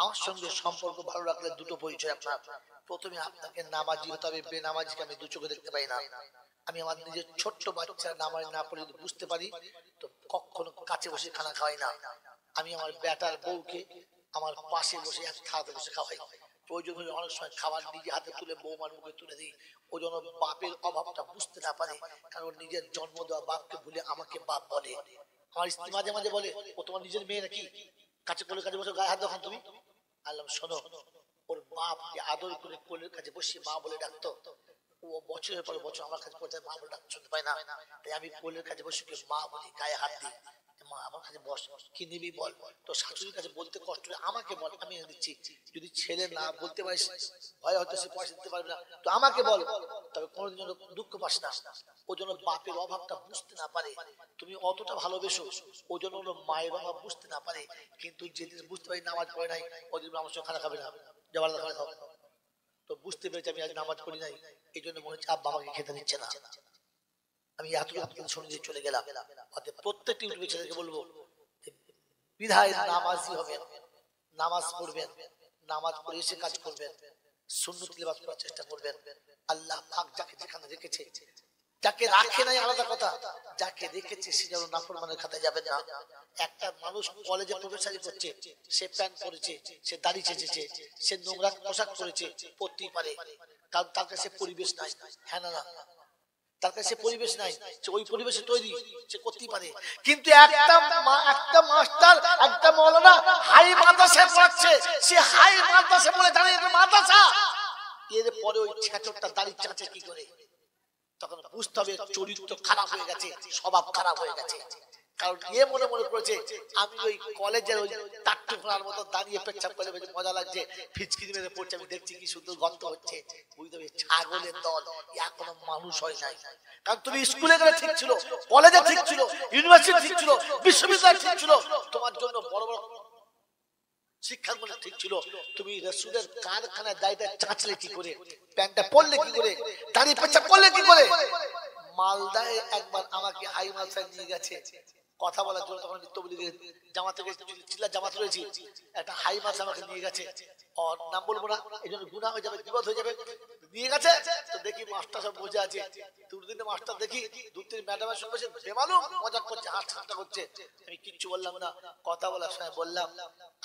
আমার সঙ্গে সম্পর্ক ভালো রাখলে দুটো পরিচয় আপনার। প্রথমে আপনাকে নামাজি হতে হবে, বেনামাজিকে আমি দু চোখে দেখতে পাই না। আমি আমার নিজের ছোট্ট বাচ্চা নামাজ না পড়ে যদি বুঝতে পারি তো কখনো কাছে বসে খানা খাওয়াই না। আমি আমার বেটার বউকে আমার পাশে বসে এক থালাতে বসে খাওয়াই। প্রয়োজন হলে অনেক সময় খাবার নিজে হাতে তুলে বৌমার মুখে তুলে দিই। ও যেন বাপের অভাবটা বুঝতে না পারে, কারণ নিজের জন্ম দেওয়া বাপকে ভুলে আমাকে বাপ বলে। আমার স্ত্রী মাঝে মাঝে বলে, ও তোমার নিজের মেয়ে নাকি, কাছে কোলের কাছে বসে গায়ে হাত যখন তুমি। আল্লাহ শোনো, ওর বাপ আদর করে কোলের কাছে বসে মা বলে ডাকতো, ও বছরের পর বছর আমার কাছে পৌঁছায় মা বলে ডাক শুনতে পায় না। তাই আমি কোলের কাছে বসে মা বলি, গায়ে হাত দিই, মা আমার কাছে বস, কি নিবি বল। তো শাশুড়ির কাছে বলতে কষ্ট হলে আমাকে বল, আমি এনে দিচ্ছি। যদি ছেলে না বলতে পারিস, ভয় হয়তো সে পয়সা দিতে পারবে না, তো আমাকে বল, তবে কোনোদিন যেন দুঃখ পাস না। ও যেন বাপের অভাবটা বুঝতে না পারে, তুমি অতটা ভালোবেসো, ও যেন মায়ের অভাব বুঝতে না পারে। কিন্তু যেদিন বুঝতে পারি নামাজ পড়ে নাই, ওদিন আমার সঙ্গে খানা খাবে না, যাবার খানা খাবে। তো বুঝতে পেরেছি আমি আজ নামাজ পড়ি নাই, এই জন্য মনে হচ্ছে আব্বা আমাকে খেতে দিচ্ছে না। আমি এতটুকু শুনে দিয়ে চলে গেলাম। প্রত্যেকটি ইউটিউবের ছেলেকে বলবো, বিধায় নামাজি হবেন, নামাজ পড়বেন, নামাজ পড়ে এসে কাজ করবেন, সুন্নত তিলাওয়াত করার চেষ্টা করবেন। আল্লাহ পাক যাকে যেখানে রেখেছে, যাকে রাখে নাই আলাদা কথা, যাকে রেখেছে সে যেন নাফরমানের খাতায় যাবে না। একটা মানুষ কলেজে প্রফেসরি করছে, সে প্যান্ট পরেছে, সে দাড়ি চেঁচেছে, সে নোংরা পোশাক পরেছে, পরতেই পারে, কারণ তার কাছে পরিবেশ নাই। হ্যাঁ না, তার কাছে পরিবেশ নাই, সে ওই পরিবেশে তৈরি, সে করতেই পারে। কিন্তু একটা মাস্টার, একটা মাওলানা হাই মাদ্রাসায় পড়াচ্ছে, সে হাই মাদ্রাসায় পড়ে দাঁড়িয়ে মাদ্রাসা, এর পরে ওই ছেচরটা দাড়ি চাঁচে কি করে? তখন বুঝতে হবে চরিত্র খারাপ হয়ে গেছে, স্বভাব খারাপ হয়ে গেছে। কারণ এ মনে মনে করেছে আমি ওই কলেজের ওই টাট্টুফোনার মতো দাঁড়িয়ে পেচ্ছাপ করে মজা লাগছে, ফিচকিরি মেরে পড়ছে, আমি দেখছি কি সুন্দর গন্ধ হচ্ছে। বুঝতে হবে ছাগলের দল, এখনো মানুষ হয় নাই। কারণ তুমি স্কুলে গেলে ঠিক ছিল, কলেজে ঠিক ছিল, ইউনিভার্সিটি ঠিক ছিল, বিশ্ববিদ্যালয় ঠিক ছিল, তোমার জন্য বড় বড় শিক্ষাগুলো ঠিক ছিল। তুমি রাসূলের কারখানায় দাঁড়িয়ে চাঁচলে কি করে, প্যান্টটা পরলে কি করে, দাঁড়িয়ে পেচ্ছাপ করলে কি করে? মালদায় একবার আমাকে হাই মালসায় নিয়ে গেছে কথা বলার জন্য, তখন তবলিগের জামাত থেকে চিল্লা জামাত রয়েছি, একটা হাই মালসা আমাকে নিয়ে গেছে, ওর নাম বলবো না, এই জন্য গুনাহ হয়ে যাবে, বিপদ হয়ে যাবে। নিয়ে গেছে তো দেখি মাস্টার সব বসে আছে, দুদিনে মাস্টার দেখি দু তিন ম্যাডামের সঙ্গে বসে বেমালুম মজা করছে, হাসি করছে। আমি কিচ্ছু বললাম না, কথা বলার সময় বললাম,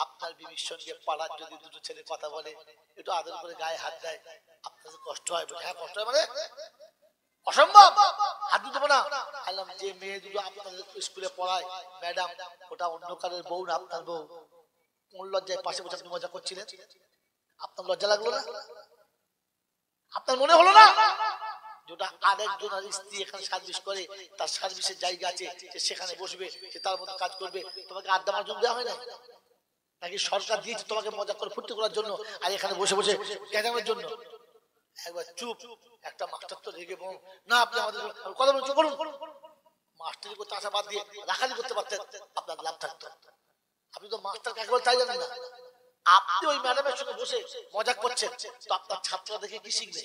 আপনার বিবির সঙ্গে পাড়ার যদি দুটো ছেলে কথা বলে, একটু আদর করে গায়ে হাত দেয়, আপনাদের কষ্ট হয়? হ্যাঁ কষ্ট হয়, মানে অসম্ভব, হাত দেবো না। বললাম যে মেয়ে দুটো আপনাদের স্কুলে পড়ায় ম্যাডাম, ওটা অন্য কারোর বউ না, আপনার বউ। কোন লজ্জায় পাশে বসে আপনি মজা করছিলেন? আপনার লজ্জা লাগলো না? আপনার মনে হলো না যেটা আরেকজনের স্ত্রী এখানে সার্ভিস করে, তার সার্ভিসের জায়গা আছে, সে সেখানে বসবে, সে তার মতো কাজ করবে, তোমাকে আড্ডা মারার জন্য দেওয়া হয় না? নাকি সরকার দিয়েছে তোমাকে মজা করে ফুর্তি করার জন্য, আর এখানে বসে বসে গেজামের জন্য? একবার চুপ, একটা মাস্টার তো রেগে বল না, আপনি আমাদের কথা বলুন, চুপ করুন। মাস্টারি করতে আসা বাদ দিয়ে রাখালি করতে পারতেন, আপনার লাভ থাকতো। আপনি তো মাস্টার কাকে বলে তাই জানেন না। আপনি ওই ম্যাডামের সঙ্গে বসে মজা করছেন, তো আপনার ছাত্ররা দেখে কি শিখবে?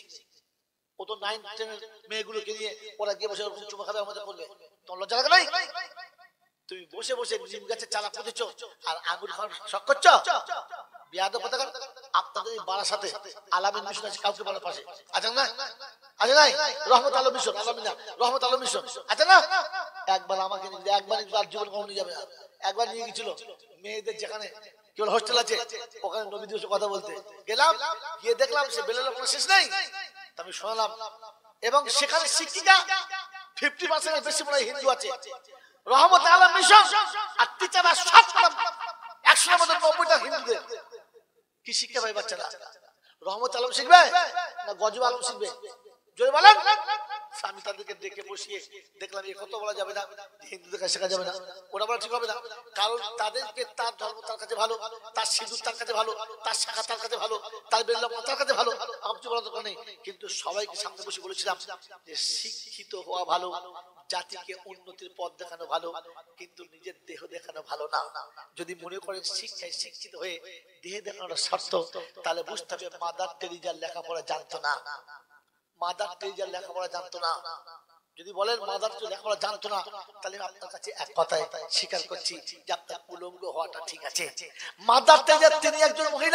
ও তো 9, 10 মেয়েগুলোকে নিয়ে ওরা গিয়ে বসে চুমা খাবে, মজা করবে, তোমার লজ্জা লাগে নাই? তুমি বসে বসে নিম গাছের চারা পুঁতেছ আর আঙুর খাওয়ার শখ করছো, বিয়াদব কোথাকার। আপনাদের এই বারাসাতে আলামিন মিশন আছে, কাউকে বলার পাশে আছে না? আছে নাই? রহমত আলম মিশন, আলামিনা রহমত আলম মিশন আছে না? একবার আমাকে নিয়ে, একবার আর জীবন কখনো নিয়ে যাবে না। একবার নিয়ে গেছিল মেয়েদের যেখানে কেবল হোস্টেল আছে, ওখানে নবী দিবসে কথা বলতে গেলাম, গিয়ে দেখলাম সে বেলাল কোনো শেষ নেই, আমি শোনালাম। এবং সেখানে শিক্ষিকা 50% বেশি মনে হয় হিন্দু আছে। রহমত আলম মিশন আর টিচাররা 100 মধ্যে 90টা হিন্দুদের। কি শিক্ষা ভাই বাচ্চারা? রহমত আলম শিখবে না গজব আলম শিখবে? জোরে বলেন। আমি তাদেরকে ডেকে বসিয়ে দেখলাম এ কথা বলা যাবে না, হিন্দুদের কাছে শেখা যাবে না, ওরা বলা ঠিক হবে না। কারণ তাদেরকে তার ধর্ম তার কাছে ভালো, তার সিঁদুর তার কাছে ভালো, তার শাখা তার কাছে ভালো, তার বেল্লাম তার কাছে ভালো, আমার কিছু বলার দরকার নেই। কিন্তু সবাইকে সামনে বসে বলেছিলাম যে শিক্ষিত হওয়া ভালো, জাতিকে উন্নতির পথ দেখানো ভালো, কিন্তু নিজের দেহ দেখানো ভালো না। যদি মনে করেন শিক্ষায় শিক্ষিত হয়ে দেহ দেখানোটা স্বার্থ, তাহলে বুঝতে হবে মাদার টেরিজার লেখাপড়া জানতো না। মাদার টেরিজার লেখাপড়া জানতো না। যদি বলেন মাদার টেরিজা লেখাপড়া জানতো না, তাহলে আপনার কাছে এক কথায় স্বীকার করছি যে আপনার উলঙ্গ হওয়াটা ঠিক আছে। মাদার টেরিজা তিনি একজন মহিলা।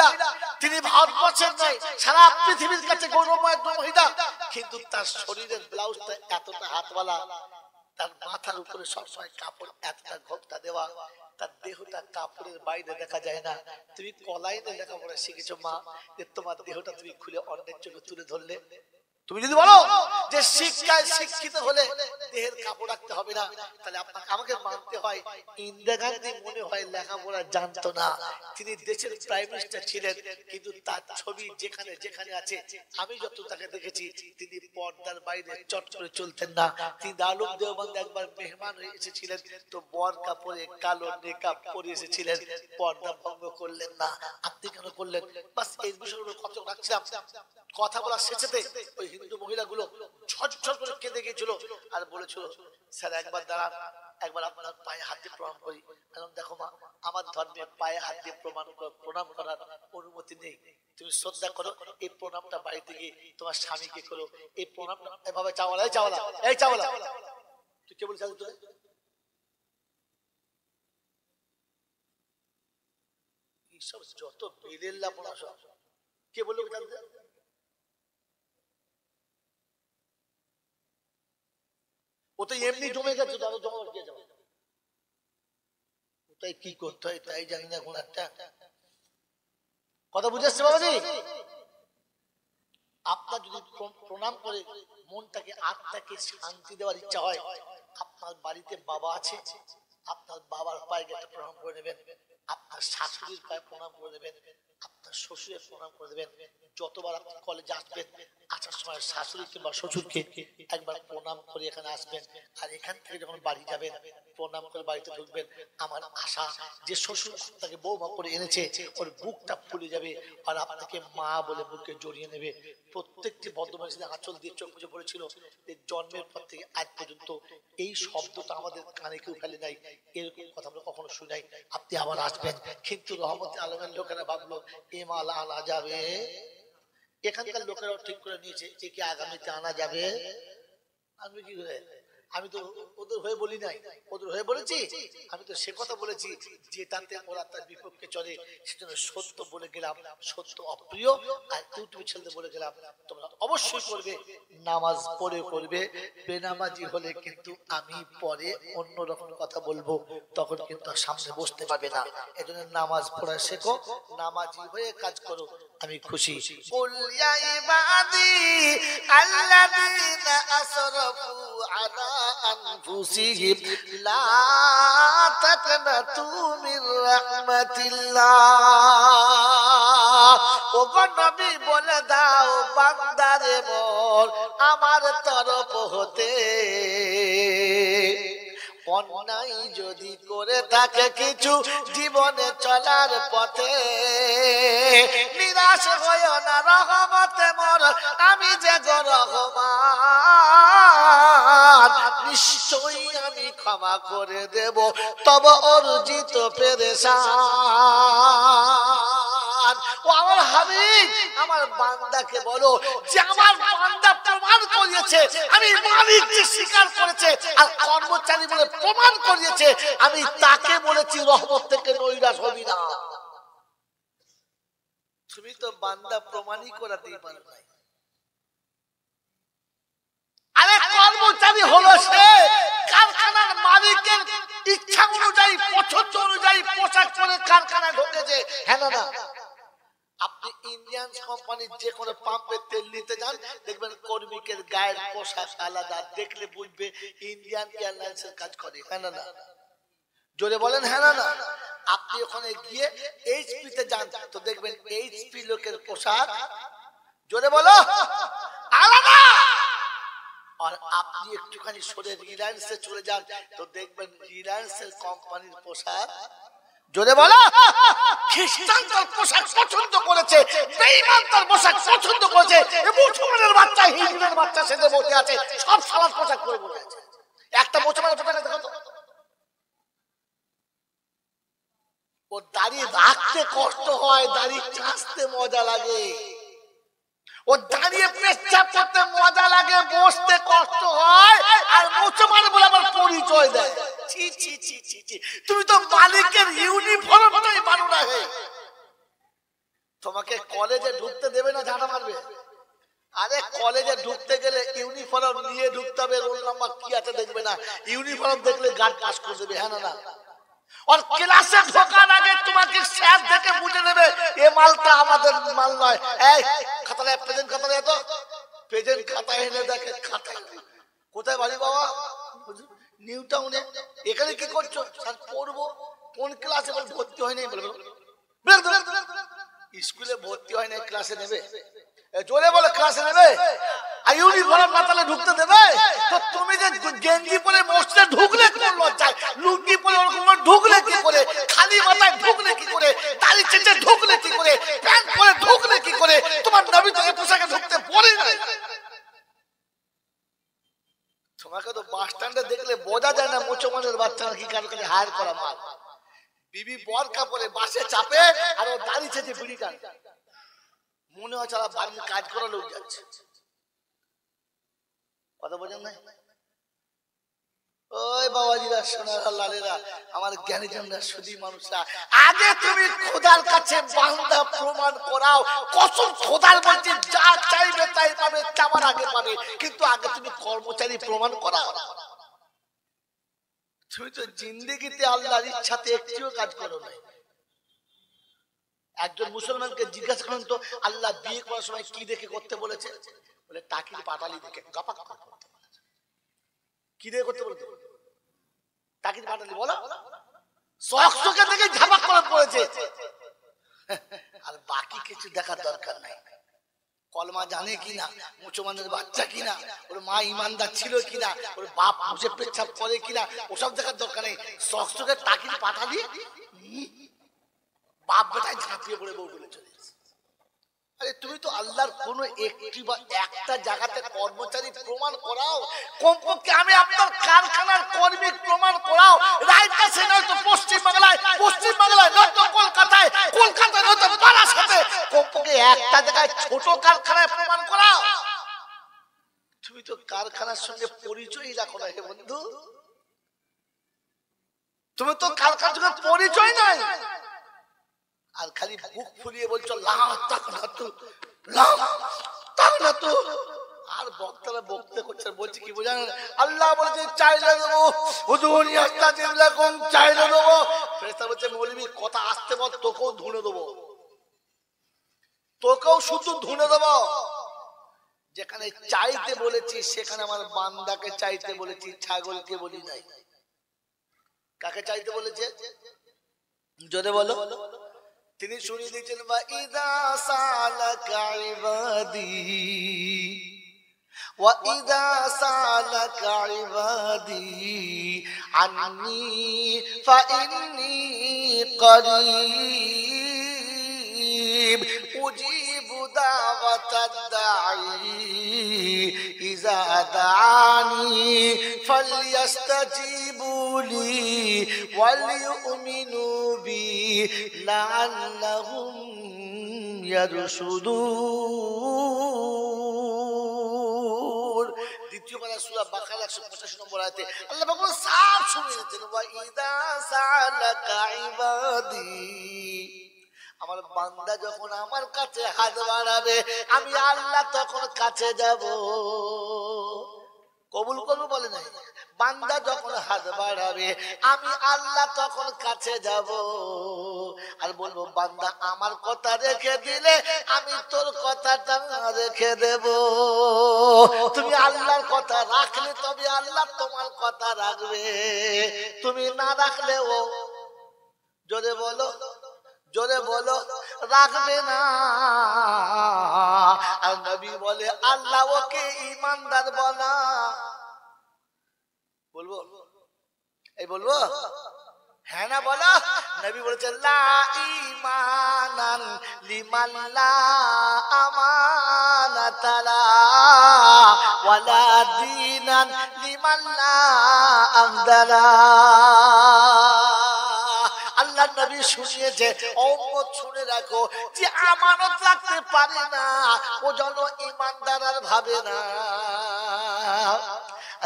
তিনি ভারতবর্ষের নয় সারা পৃথিবীর কাছে গৌরবময় একজন মহিলা, কিন্তু তার শরীরের ব্লাউজটা এতটা হাতওয়ালা, তার মাথার উপরে সবসময় কাপড় এতটা ঘোমটা দেওয়া, তার দেহটা কাপড়ের বাইরে দেখা যায় না। তুমি কলাইনে লেখাপড়া শিখেছো মা, যে তোমার দেহটা তুমি খুলে অন্যের চোখে তুলে ধরলে? তুমি যদি বলো যে শিক্ষায় শিক্ষিত হলে দেহের কাপড় রাখতে হবে না, তাহলে আপনাকে আমাকে মানতে হয় ইন্দিরা গান্ধী মনে হয় লেখাপড়া জানতো না। তিনি দেশের প্রাইম মিনিস্টার ছিলেন, কিন্তু তার ছবি যেখানে যেখানে আছে আমি যত তাকে দেখেছি তিনি পর্দার বাইরে চট করে চলতেন না। তিনি দারুল দেওবন্দ একবার মেহমান হয়ে এসেছিলেন, তো বরকা পরে কালো নেকাব পরে এসেছিলেন, পর্দা ভঙ্গ করলেন না। আপনি কেন করলেন? বাস এই বিষয়গুলো কত রাখছিলাম। কথা বলা শেষেতে ওই হিন্দু মহিলাগুলো ঝরঝর করে কেঁদে গিয়েছিল আর বলেছিল স্যার একবার দাঁড়ান, একবার আপনার পায়ে হাত দিয়ে প্রণাম করি। কারণ দেখো মা, আমার ধর্মে পায়ে হাত দিয়ে প্রণাম করার অনুমতি নেই। তুমি শ্রদ্ধা করো, এই প্রণামটা বাড়িতে গিয়ে তোমার স্বামীকে করো। এই প্রণামটা এভাবে চাওয়ালা, এই চাওয়ালা, এই চাওয়ালা, তুই কে বলছিস? তুই এইসব যত বেলের লাপনা সব কে বললো? ও তো এমনি জমে গেছে, তো জমা কে যাবে? ওটাই কি করতে হয় তাই জানি না। এখন একটা কথা বুঝে আসছে বাবাজি, আপনার যদি প্রণাম করে মনটাকে আত্মাকে শান্তি দেওয়ার ইচ্ছা হয়, আপনার বাড়িতে বাবা আছে, আপনার বাবার পায়ে একটা প্রণাম করে নেবেন, আপনার শাশুড়ির পায়ে প্রণাম করে দেবেন, আপনার শ্বশুরের প্রণাম করে দেবেন। যতবার আপনি কলেজে আসবেন, আসার সময় শাশুড়ি কিংবা শ্বশুরকে একবার প্রণাম করে এখানে আসবেন। আর এখান থেকে যখন বাড়ি যাবেন প্রণাম করে বাড়িতে ঢুকবেন। আমার আশা যে শ্বশুর আপনাকে বৌমা করে এনেছে ওর বুকটা ফুলে যাবে আর আপনাকে মা বলে বুকে জড়িয়ে নেবে। প্রত্যেকটি বর্ধমানের আঁচল দিয়ে চোখ বুঝে পড়েছিল যে জন্মের পর থেকে আজ পর্যন্ত এই শব্দটা আমাদের কানে কেউ ফেলে নাই, এরকম কথা আমরা কখনো শুনাই। আপনি আবার আসবেন, কিন্তু রহমত আলমের লোকেরা ভাবলো এ মাল আনা যাবে, এখানকার লোকেরাও ঠিক করে নিয়েছে একে আগামীতে আনা যাবে। আমি কি করে, আমি তো ওদের হয়ে বলি নাই, ওদের হয়ে বলেছি? আমি তো সে কথা বলেছি যেটাতে ওরা তার বিপক্ষে চলে সেজন্য সত্য বলে গেলাম। সত্য অপ্রিয় আর ইউটিউব ছেলেদের বলে গেলাম তোমরা অবশ্যই করবে, নামাজ পড়ে করবে। বেনামাজি হলে কিন্তু আমি পরে অন্য রকম কথা বলবো, তখন কিন্তু সামনে বসতে পারবে না। এজন্য নামাজ পড়া শেখো, নামাজি হয়ে কাজ করো, আমি খুশি। কুল ইয়া ইবাদি আল্লাযীনা আসরাফু আলা আনফুসিহিম লা তাকনাতু মির রাহমাতিল্লাহ। ওগো নবী বলে দাও বান্দারে মোর আমার তরফ হতে অন্যায় যদি করে থাকে কিছু জীবনে চলার পথে, নিরাশ হইও না রহমতে মোর আমি যে গো রহমান, নিশ্চয়ই আমি ক্ষমা করে দেব তব অর্জিত পেরেশান। ও আমার হাবিব, আমার বান্দাকে বলো যে আমার বান্দা প্রমাণ করিয়েছে আমি মালিক, যে স্বীকার করেছে আর কর্মচারী বলে প্রমাণ করিয়েছে, আমি তাকে বলেছি রহমত থেকে নৈরাশ হবি না। তুমি তো বান্দা প্রমাণই করাতেই পারো না। আরে কর্মচারী হলো সে কারখানার মালিকের ইচ্ছা অনুযায়ী পছন্দ অনুযায়ী পোশাক পরে কারখানায় ঢুকেছে, হ্যাঁ না? আপনি ইন্ডিয়ান কোম্পানির যে কোনো পাম্পে তেল নিতে যান, দেখবেন কর্মীদের গায়ের পোশাক আলাদা, দেখলে বুঝবে ইন্ডিয়ান এয়ারলাইন্সের কাজ করে, হ্যাঁ না? জোরে বলেন হ্যাঁ না? আপনি ওখানে গিয়ে এইচপি তে যান তো দেখবেন এইচপি লোকের পোশাক, জোরে বলো, আলাদা। আর আপনি একটুখানি সরে রিলায়েন্সে চলে যান তো দেখবেন রিলায়েন্সের কোম্পানির পোশাক, জোরে বলো। খ্রিস্টান তার পোশাক পছন্দ করেছে, বেঈমান তার পোশাক পছন্দ করেছে, মুসলমানের বাচ্চা হিন্দুদের বাচ্চা সেজে বসে আছে, সব সালাদ পোশাক পরে বসে আছে। একটা মুসলমানের পোশাক দেখো তো, ও দাড়ি রাখতে কষ্ট হয়, দাড়ি কাচতে মজা লাগে, ও দাঁড়িয়ে পেচ্ছাপ করতে মজা লাগে, বসতে কষ্ট হয়, আর মুসলমান বলে আবার পরিচয় দেয়। ছি ছি ছি ছি ছি, তুমি তো মালিকের ইউনিফর্মটাই মানো না হে। তোমাকে কলেজে ঢুকতে দেবে না ঝাঁটা মারবে? আরে কলেজে ঢুকতে গেলে ইউনিফর্ম নিয়ে ঢুকতে হবে, রোল নাম্বার কি আছে দেখবে না, ইউনিফর্ম দেখলে গার্ড পাস করে দেবে। হ্যাঁ না? আর ক্লাসে ঢোকার আগে তোমাকে স্যার দেখে বুঝে নেবে এ মালটা আমাদের মাল নয়। এই খাতায় প্রেজেন্ট খাতায় এত প্রেজেন্ট খাতা এনে দেখে, খাতা কোথায় বাড়ি বাবা? নিউ টাউনে। এখানে কি করছো? স্যার পড়বো। কোন ক্লাসে? ভর্তি হয় নাই। বলবে স্কুলে ভর্তি হয় নাই, ক্লাসে নেবে? জোরে বলে ক্লাসে নেবে? আর ইউনিফর্ম মাথালে ঢুকতে দেবে? তো তুমি যে গেঞ্জি পরে মসজিদে ঢুকলে কোন লজ্জায়, লুঙ্গি পরে ওরকম ঢুকলে কি করে, খালি মাথায় ঢুকলে কি করে, দাড়ি চেঁচে ঢুকলে কি করে, প্যান্ট পরে ঢুকলে কি করে? তোমার নবী তোকে পোশাকে ঢুকতে বলে নাই। তোমাকে তো বাস স্ট্যান্ডে দেখলে বোঝা যায় না মুসলমানের বাচ্চারা কি কারো কাছে হায়ার করা মাল। বিবি বরকা পরে বাসে চাপে আর ও দাড়ি চেঁচে বিড়ি টানে, মনে হয় যারা বাড়ির কাজ করা লোক যাচ্ছে। কথা বোঝেন না? ওই বাবাজিরা, সোনারা, লালেরা, আমার জ্ঞানীজনরা, সুধী মানুষরা, আগে তুমি খোদার কাছে বান্দা প্রমাণ করাও। কসম খোদার বলছি, যা চাইবে তাই পাবে, চাওয়ার আগে পাবে, কিন্তু আগে তুমি কর্মচারী প্রমাণ করাও। তুমি তো জিন্দেগিতে আল্লাহর ইচ্ছাতে একটিও কাজ করো না। একজন মুসলমানকে জিজ্ঞাসা করেন তো, আল্লাহ বিয়ে করার সময় কি দেখে করতে বলেছে? বলে টাকির পাটালি দেখে গাপা গাপা করতে বলেছে। কি দেখে করতে বলেছে? টাকির পাটালি। বলো চকচকে দেখে ঝাপাক করে পড়েছে, আর বাকি কিছু দেখার দরকার নাই। কলমা জানে কিনা, মুসলমানের বাচ্চা কিনা, ওর মা ইমানদার ছিল কিনা, ওর বাপ মুছে পেচ্ছাপ করে কিনা, ওসব দেখার দরকার নেই। চকচকে টাকির পাটালি, বাপ বেটায় ঝাঁপিয়ে পড়ে বউ বলে চলে গেছে। আরে তুমি তো আল্লাহর কোন একটি বা একটা জায়গাতে কর্মচারী প্রমাণ করাও। কমপক্ষে আমি আপনার কারখানার কর্মী প্রমাণ করাও। রায়গঞ্জে নয়তো পশ্চিম বাংলায়, পশ্চিম বাংলায় নয়তো কলকাতায়, কলকাতায় নয়তো বারাসাতে, কমপক্ষে একটা জায়গায় ছোট কারখানায় প্রমাণ করাও। তুমি তো কারখানার সঙ্গে পরিচয় রাখো না হে বন্ধু। তুমি তো কারখানার সঙ্গে পরিচয় নাই, আর খালি বুক ফুলিয়ে বলছো আর বক্তারা বক্তা করছে। বলছি কি বোঝান? আল্লাহ বলেছে চাইলে দেবো, চাইলে দেবো। ফেরেশতা বলছে মৌলবী কথা আসতে বল, তোকেও ধুনে দেবো, তোকেও শুধু ধুনে দেবো। যেখানে চাইতে বলেছি সেখানে আমার বান্দাকে চাইতে বলেছি, ছাগলকে বলি নাই। কাকে চাইতে বলেছে? জোরে বলো। তিনি শুনিয়ে দিয়েছেন, বা ইদা সালাকা ইবাদি, ওয়া ইদা সালাকা ইবাদি আন্নি ফা ইন্নী করিব উজিবু দাওয়াতাদ দাঈ ইযা দাআনি ফালইস্তাজিবু লি ওয়াল ইউমিনু বি লাআল্লাহুম ইয়ারশুদুন। দ্বিতীয় পারা সূরা বাকারা 185 নম্বর আয়াতে আল্লাহ পাক সাফ শুনিয়ে দিয়েছেন, ওয়া ইদা সালাকা ইবাদি, আমার বান্দা যখন আমার কাছে হাত বাড়াবে আমি আল্লাহ তখন কাছে যাব। কবুল করবো বলে নাই? বান্দা যখন হাত বাড়াবে আমি আল্লাহ তখন কাছে যাব, আর বলবো বান্দা আমার কথা রেখে দিলে আমি তোর কথাটা রেখে দেব। তুমি আল্লাহর কথা রাখলে তবে আল্লাহ তোমার কথা রাখবে, তুমি না রাখলেও, জোরে বলো, জোরে বলো, রাখবে না। আর নবী বলে আল্লাহ ওকে ঈমানদার বলা। বলবো? এই বলবো? হ্যাঁ না বলো। নবী বলেছেন লা ঈমানান লিমান লা আমানাতা লা ওয়ালা দীনান লিমান লা আমদালা। আল্লাহ নবী শুনিয়েছে, উম্মত শুনে রাখো, যে আমানত রাখতে পারে না ও যেন ঈমানদার আর ভাবে না,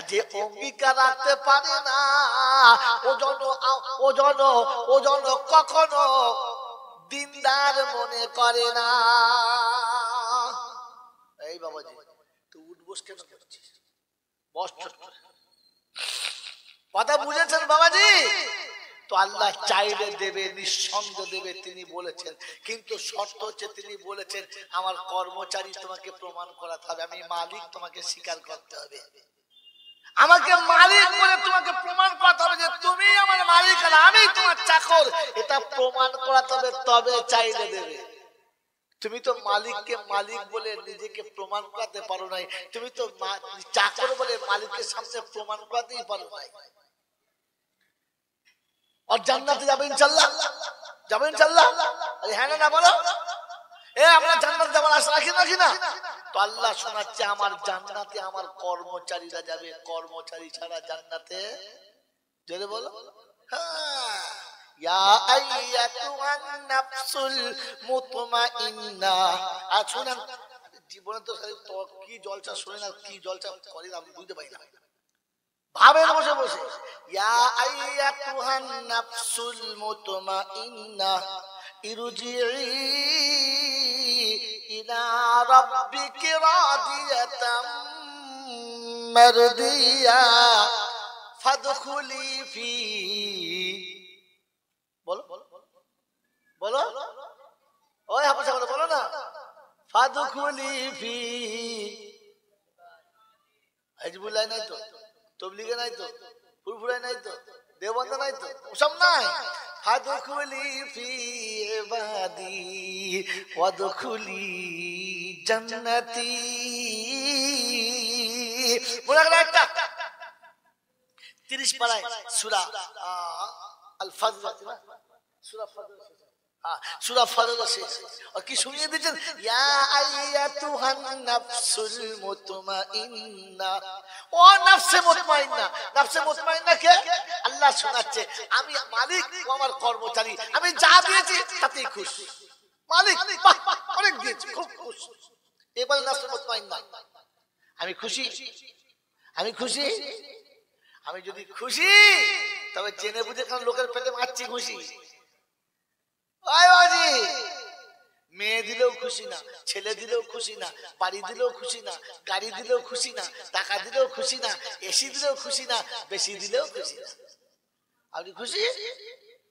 যে অঙ্গীকার রাখতে পারে না ও যেন কখনো দিনদার মনে করে না। এই বাবাজি তুই উঠবোস কেন করছিস? বস, কথা বুঝেছেন বাবাজি? তো আল্লাহ চাইলে দেবে, নিঃসন্দেহ দেবে, তিনি বলেছেন। কিন্তু শর্ত হচ্ছে তিনি বলেছেন আমার কর্মচারী তোমাকে প্রমাণ করাতে হবে, আমি মালিক, তোমাকে স্বীকার করতে হবে। আমাকে মালিক বলে তোমাকে প্রমাণ করাতে হবে যে তুমি আমার মালিক আর আমি তোমার চাকর, এটা প্রমাণ করাতে হবে, তবে চাইলে দেবে। তুমি তো মালিককে মালিক বলে নিজেকে প্রমাণ করাতে পারো নাই, তুমি তো চাকর বলে মালিকের সামনে প্রমাণ করাতেই পারো নাই। আর জান্নাতে যাবে ইনশাআল্লাহ, যাবে ইনশাআল্লাহ? হ্যাঁ না বলো? আমরা জান্নাতে যাবার আশা রাখি নাকি না? তো আল্লাহ শোনাচ্ছে আমার জান্নাতে আমার কর্মচারীরা যাবে, কর্মচারী ছাড়া জান্নাতে জোরে বলো। হ্যাঁ, ইয়া আইয়াতুহান নাফসুল মুতমাইন্না। আর শুনেন, জীবনে তো কি জলসা শুনে না, কি জলসা করে আমি বুঝতে পারি না। ভাবেন বসে বসে, ইয়া আইয়াতুহান নাফসুল মুতমাইন্না ইরজিই ইলা রাব্বিকি রাদিয়াতাম মারদিয়া ফাদখুলি ফি, বলো বলো, ওই হাফেজ সাহেব বলো না, ফাদখুলি ফি। হিজবুল্লাহ নাই তো, তবলিগে নাই তো, ফুরফুরাই নাই তো, দেওবন্দ নাই তো, ওসব নাই। ফাদখুলি ফি ইবাদি ওয়াদখুলি জান্নাতি। মনে রাখলে একটা 30 পারায় সূরা আল ফাজর, সূরা ফাজর, সূরা ফাজর শেষ। আর কি শুনিয়ে দিয়েছেন, ইয়া আইয়াতুহান নাফসুল মুতমাইন্না। ও নফসে মুতমাইন্না, নফসে মুতমাইন্না কে? আল্লাহ শোনাচ্ছে আমি মালিক, ও আমার কর্মচারী, আমি যা দিয়েছি তাতেই খুশি। মালিক অনেক দিয়েছি, খুব খুশি। এবার নফসে মুতমাইন্না, আমি খুশি, আমি খুশি। আমি যদি খুশি তবে জেনে বুঝে কারণ লোকের পেটে মারছি খুশি। মেয়ে দিলেও খুশি না, ছেলে দিলেও খুশি না, বাড়ি দিলেও খুশি না, গাড়ি দিলেও খুশি না, টাকা দিলেও খুশি না, এসি দিলেও খুশি না, বেশি দিলেও খুশি না। আপনি খুশি?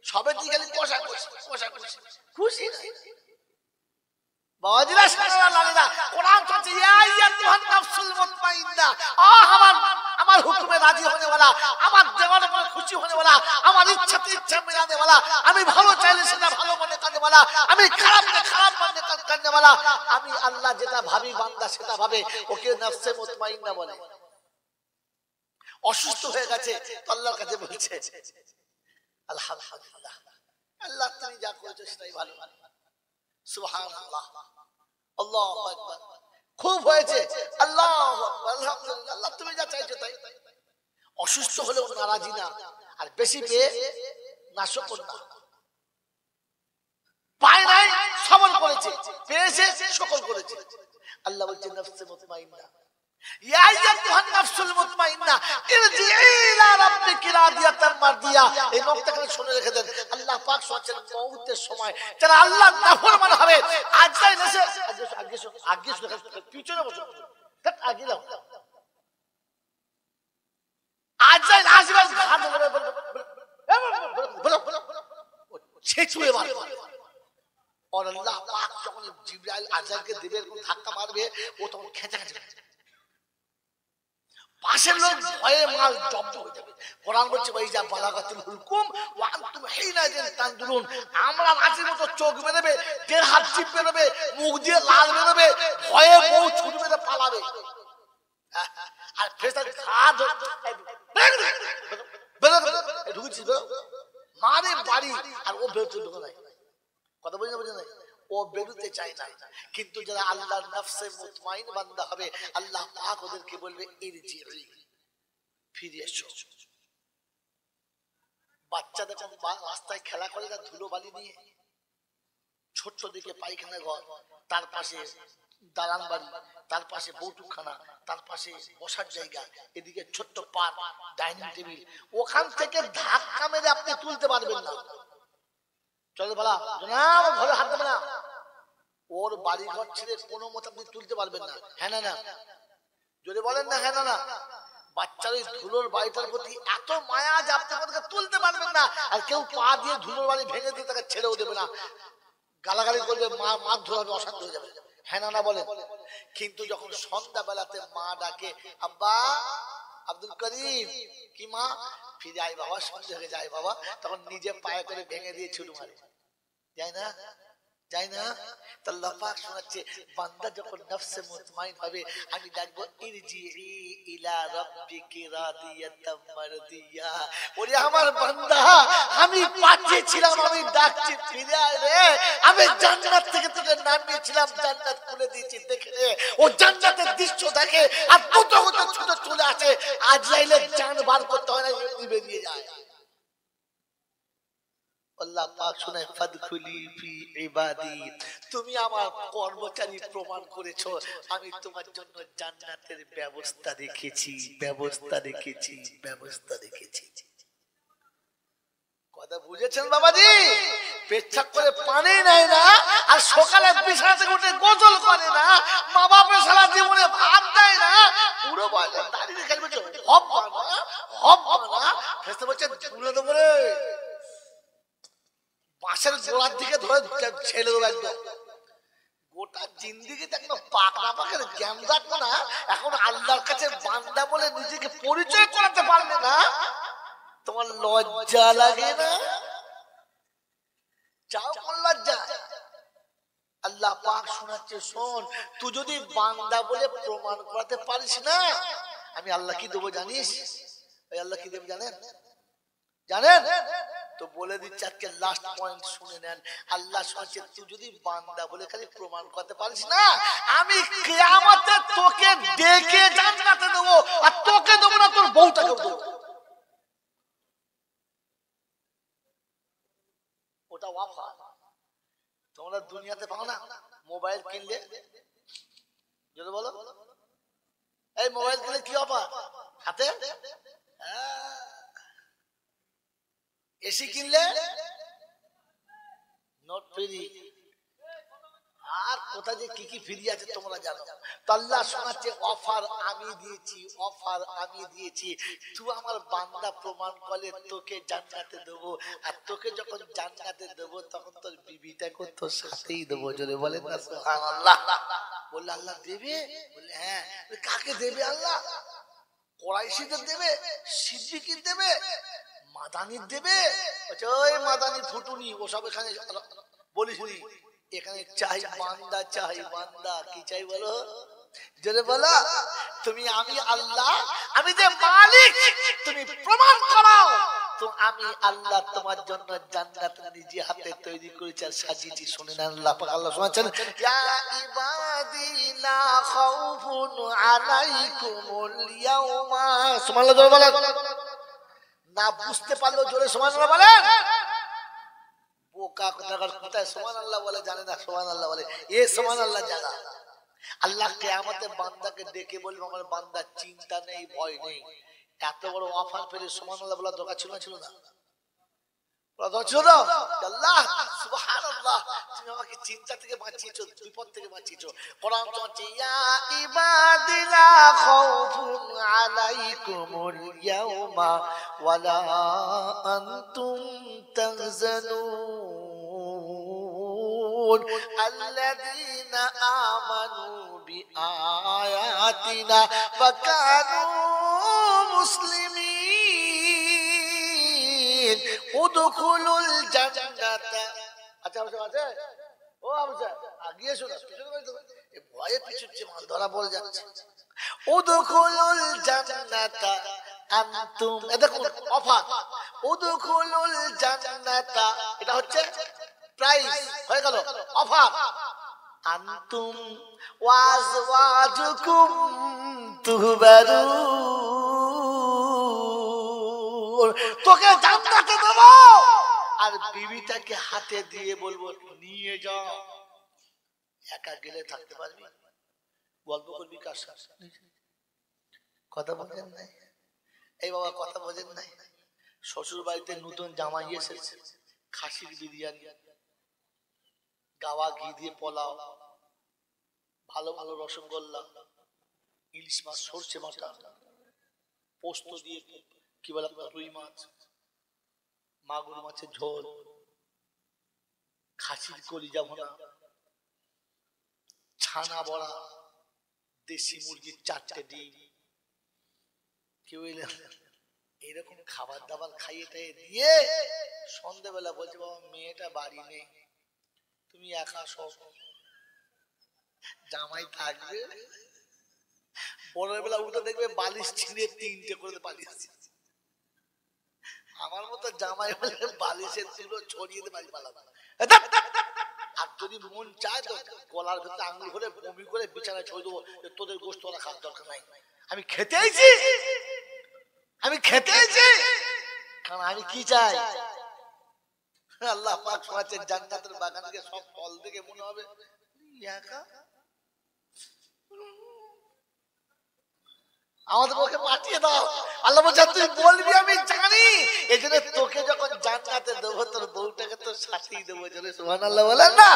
সবে দিকে খালি কষা খুশি, কষা খুশি, খুশি না। বাবাজিরা সারা লাগেনা, কোরআন বলছে ইয়া আইয়াতুহান নাফসুল মুতমাইন্না, আমার হুকুমে রাজি होने वाला, আমার দেওয়ার পর খুশি होने वाला, আমার ইচ্ছাতে ইচ্ছা মেটানে वाला, আমি ভালো চাইলে সেটা ভালো মনে করতে वाला, আমি খারাপকে খারাপ মনে করতে वाला, আমি আল্লাহ যেটা ভাবি বান্দা সেটা ভাবে, ওকে নফসে মুতমাইন্না বলে। অসুস্থ হয়ে গেছে তো আল্লাহর কাছে বলছে আলহামদুলিল্লাহ, আল্লাহ তুমি যা করেছো সেটাই ভালো, সুবহানাল্লাহ, আল্লাহু আকবার, খুব হয়েছে, আল্লাহু আকবার, আলহামদুলিল্লাহ, আল্লাহ তুমি যা চাইছো তাই। অসুস্থ হলেও নারাজি না, আর বেশি পেয়ে নাশকর না। পায় নাই সবর করেছে, পেয়েছে সকল করেছে। আল্লাহ বলছে নফসে মুতমাইন্না, ইয়া আইয়াতুহান নাফসুল মুতমাইন্না ইরজিই ইলা রাব্বিকি রাদিয়াতাম মারদিয়া। এই নকতাকে শুনে রেখে দেন। আল্লাহ পাক বলেন মওতের সময় যারা আল্লাহর নাফরমান হবে, আজরাইল এসে আগে পিছনে বসে, ঠিক আগে লাও, আজরাইল আসবে ঘাট ধরে বলো ছেছুয়ে মারবে। আর আল্লাহ পাক যখন জিবরাইল আজরাইলকে দেবে এরকম ধাক্কা মারবে, ও তখন খেঁচা খেঁচা পাশের লোক ভয়ে মাল জব্দ হয়ে যাবে। কোরআন বলছে ওয়াইজা বালাগাতুল হুলকুম ওয়া আনতুম হিনাইযিন তানজুরুন, আমরা নাচির মতো চোখ বেরোবে, দেড় হাত জিভ বেরোবে, মুখ দিয়ে লাল বেরোবে, ভয়ে বউ ছুট মেরে পালাবে। আর ফেরেশতার হাত ঢুকছি মারে বাড়ি, আর ও বেরোতে ঢুকে নাই। কথা বলি না, বুঝে নাই, ও বেরোতে চায় না। কিন্তু যারা আল্লাহর নফসে মুতমাইন বান্দা হবে, আল্লাহ পাক ওদেরকে বলবে ইরজিই, ফিরে এসো। বাচ্চা দেখো রাস্তায় খেলা করে না ধুলো বালি নিয়ে, ছোট্ট দিকে পায়খানা ঘর, তার পাশে দালান বাড়ি, তার পাশে বৌটুকখানা, তার পাশে বসার জায়গা, এদিকে ছোট্ট পার্ক, ডাইনিং টেবিল, ওখান থেকে ধাক্কা মেরে আপনি তুলতে পারবেন না। চলো বলা জনাব ঘরে হাত দেবে না, ওর বাড়ি ঘর ছেড়ে কোনো মত আপনি তুলতে পারবেন না। হ্যাঁ না না, যদি বলেন না হ্যাঁ না না, বাচ্চার ওই ধুলোর বাড়িটার প্রতি এত মায়া যে আপনি তাকে তুলতে পারবেন না, আর কেউ পা দিয়ে ধুলোর বাড়ি ভেঙে দিয়ে তাকে ছেড়েও দেবে না, গালাগালি করবে, মার ধরবে, অশান্ত হয়ে যাবে। হ্যাঁ না না বলেন। কিন্তু যখন সন্ধ্যা বেলাতে মা ডাকে আব্বা আব্দুল করিম, কি মা, ফিরে আয় বাবা, সন্ধ্যা হয়ে যায় বাবা, তখন নিজে পায়ে করে ভেঙে দিয়ে ছুটু মারে, যায় না যায় না? আল্লাহ পাক শোনাচ্ছে বান্দা যখন নফসে মুতমাইন হবে আমি ডাকবো ইরজিই ইলা রাব্বিকি রাদিয়াতাম মারদিয়া, ওরে আমার বান্দা আমি পাঠিয়েছিলাম, আমি ডাকছি ফিরে আয় রে, আমি জান্নাত থেকে তোকে নামিয়েছিলাম, জান্নাত খুলে দিয়েছি, দেখে রে ও জান্নাতের দৃশ্য দেখে আর দুটো ছোট চলে আসে, আজ লাইলে জান বার করতে হয় না, এমনি বেরিয়ে যায়। আল্লাহ পাক শুনে ফাদখুলি ফি ইবাদি, তুমি আমার কর্মচারী প্রমাণ করেছো, আমি তোমার জন্য জান্নাতের ব্যবস্থা রেখেছি, ব্যবস্থা রেখেছি, ব্যবস্থা রেখেছি। কথা বুঝেছেন বাবাজি? পেচ্ছাপ করে পানি নেয় না, আর সকালে বিছানা থেকে উঠে গোসল করে না, মা বাপের সারা জীবনে ভাত দেয় না, পুরো বয়সে দাঁড়িয়ে খেলে বলছে হব্বা না হব্বা না, ফেসতে বলছে তুলে দেবো রে, বাঁশের গোড়ার দিকে ধরে ছেলে দেবো একদম। গোটা জিন্দিগি দেখো পাকনা পাকের জ্ঞান রাখবো না, এখন আল্লাহর কাছে বান্দা বলে নিজেকে পরিচয় করাতে পারবে না, তোমার লজ্জা লাগে না? চাও কোন লজ্জা? আল্লাহ পাক শোনাচ্ছে শোন, তুই যদি বান্দা বলে প্রমাণ করাতে পারিস না, আমি আল্লাহ কি দেবো জানিস? ওই আল্লাহ কি দেবো জানেন? জানেন তো বলে দিচ্ছি, আজকে লাস্ট পয়েন্ট শুনে নেন। আল্লাহ শোনাচ্ছে তুই যদি বান্দা বলে খালি প্রমাণ করতে পারিস না, আমি কিয়ামতে তোকে ডেকে জান্নাতে দেবো, আর তোকে দেবো না, তোর বউটাকে দেবো। ওটা ওয়াফা। তোমরা দুনিয়াতে পাও না, মোবাইল কিনলে যদি বলো এই মোবাইল কিনলে কি অফার হাতে, এসি কিনলে নোট ফ্রি, আর কোথায় যে কি কি ফ্রি আছে তোমরা জানো। তো আল্লাহ শোনাচ্ছে অফার আমি দিয়েছি, অফার আমি দিয়েছি, তুই আমার বান্দা প্রমাণ করলে তোকে জান্নাতে দেবো, আর তোকে যখন জান্নাতে দেবো তখন তোর বিবিটাকে তোর সাথেই দেবো। জোরে বলেন না সুবহানাল্লাহ। বললে আল্লাহ দেবে? বললে হ্যাঁ। কাকে দেবে আল্লাহ? কোরাইশিদের দেবে, সিদ্দিকীর দেবে, মাদানির দেবে? ওই মাদানি ফুটুনি ওসব এখানে বলিস নি, এখানে চাই বান্দা, চাই বান্দা। কি চাই বলো? জোরে বলো। তুমি আমি আল্লাহ, আমি যে মালিক তুমি প্রমাণ করো, তো আমি আল্লাহ তোমার জন্য জান্নাত নিজে হাতে তৈরি করেছি আর সাজিয়েছি। শুনে নেন আল্লাহ পাক আল্লাহ শোনাচ্ছেন, ইয়া ইবাদি লা খাউফুন আলাইকুমুল ইয়াউমা। সুবহানাল্লাহ জোরে বলেন। না বুঝতে পারলেও জোরে সুবহানাল্লাহ বলেন। বোকা কোথায় সুবহানাল্লাহ বলে জানে না, সুবহানাল্লাহ বলে এ সুবহানাল্লাহ জানা। আল্লাহ কিয়ামতে বান্দাকে ডেকে বলবে আমার বান্দা চিন্তা নেই, ভয় নেই। এত বড় অফার পেলে সুবহানাল্লাহ বলার দরকার ছিল না? ছিল না? আল্লাহ সুবহানাল্লাহ, তুমি আমাকে চিন্তা থেকে বাঁচিয়েছো, বিপদ থেকে বাঁচিয়েছো। কোরআন বলছে ইয়া ইবাদি লা খাউফুন আলাইকুমুল ইয়াউমা ওয়ালা আনতুম তাহজানুন আল্লাযীনা আমানু বিআয়াতিনা ওয়া কানু মুসলিমিন উদখুলুল জান্নাতা। আচ্ছা আচ্ছা ও আচ্ছা আগিয়ে শোনা, এই ভয়ে পিছুচ্ছে মাল ধরা পড়ে যাচ্ছে। উদখুলুল জান্নাতা আনতুম, এ দেখুন অফার, উদখুলুল জান্নাতা এটা হচ্ছে প্রাইস হয়ে গেল, অফার। আনতুম ওয়াজওয়াজুকুম তুহবারুন, তোকে জান্নাতে দেব আর বিবিটাকে হাতে দিয়ে বলবো নিয়ে যাও। একা গেলে থাকতে পারবি? গল্প করবি কার সাথে? কথা বোঝেন নাই? এই বাবা কথা বোঝেন নাই? শ্বশুর বাড়িতে নতুন জামাই এসেছে, খাসির বিরিয়ানি, গাওয়া ঘি দিয়ে পোলাও, ভালো ভালো রসগোল্লা, ইলিশ মাছ সরষে বাটা, পোস্ত দিয়ে কি বলে রুই মাছ, মাগুর মাছের ঝোল, খাসির কলিজা ভুনা, ছানা বড়া, দেশি মুরগির 4টে ডিম। কেউ এইরকম খাবার দাবার খাইয়ে টাইয়ে দিয়ে সন্ধ্যেবেলা বলছে বাবা মেয়েটা বাড়ি নেই, তুমি একা সব, জামাই থাকবে। পরের বেলা উঠে দেখবে বালিশ ছিঁড়ে 3টে করে বালিশ। আমার মতো জামাই হলে বালিশের তুলো ছড়িয়ে দিয়ে বাড়ি পালাবে। আর যদি মন চায় তো গলার ভেতরে আঙুল করে বমি করে বিছানায় ছড়িয়ে দেবো, তোদের গোশত ওরা খাওয়ার দরকার নাই, আমি খেতে আইছি, আমি খেতে আইছি। কারণ আমি কি চাই, আল্লাহ পাক শোনাচ্ছেন জান্নাতের বাগানকে সব ফল দেখে মনে হবে একা। আমাদের ওকে পাঠিয়ে দাও। আল্লাহ বলছে তুই বলবি আমি জানি, এই জন্য তোকে যখন জান্নাতে দেবো তোর বউটাকে তো সাথেই দেবো। চলে সুবহানাল্লাহ বলেন না।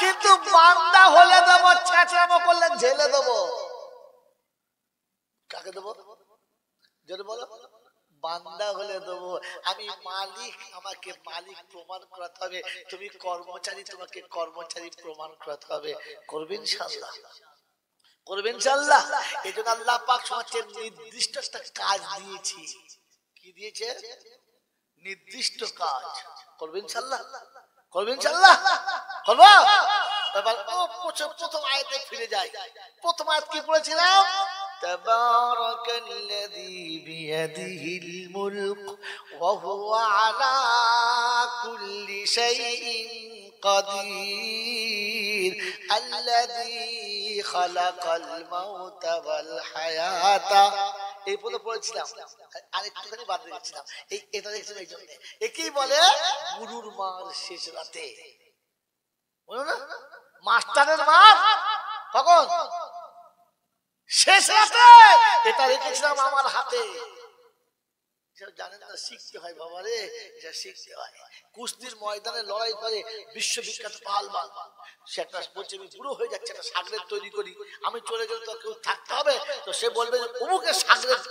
কিন্তু বান্দা হলে দেবো, ছেঁচড়ামো করলে জেলে দেবো। কাকে দেবো যদি বলো? বান্দা হলে দেবো। আমি মালিক, আমাকে মালিক প্রমাণ করাতে হবে। তুমি কর্মচারী, তোমাকে কর্মচারী প্রমাণ করাতে হবে। করবে ইনশাআল্লাহ, করবেন ইনশাআল্লাহ। এজন্য আল্লাহ পাক শোনাচ্ছেন নির্দিষ্ট একটা কাজ দিয়েছি। কি দিয়েছে? নির্দিষ্ট কাজ। করবেন ইনশাআল্লাহ, করবেন ইনশাআল্লাহ, করব। এবার প্রথম আয়াতে ফিরে যাই। প্রথম আয়াত কি পড়েছিলাম? তাবারাকাল্লাযী বিয়াদিহিল মুলক ওয়া হুয়া আলা কুল্লি শাইইন কাদির আল্লাযী খালাকাল মাউতা ওয়াল হায়াতা। এই পদে পড়েছিলাম, আরেকটুখানি বাদ রেখেছিলাম। এটা দেখছিলাম এই জন্য। একেই বলে গুরুর মার শেষ রাতে। বলো না, মাস্টারের মার কখন? শেষ রাতে। এটা রেখেছিলাম আমার হাতে। জানেন না, শিখতে হয় বাবা রে, এটা শিখতে হয়। কুস্তির ময়দানে লড়াই করে বিশ্ববিখ্যাত পাহলওয়ান, সে একটা বলছে আমি বুড়ো হয়ে যাচ্ছে, একটা সাগরেদ তৈরি করি, আমি চলে গেলে তো কেউ থাকতে হবে। তো সে বলবে অমুকের সাগরেদ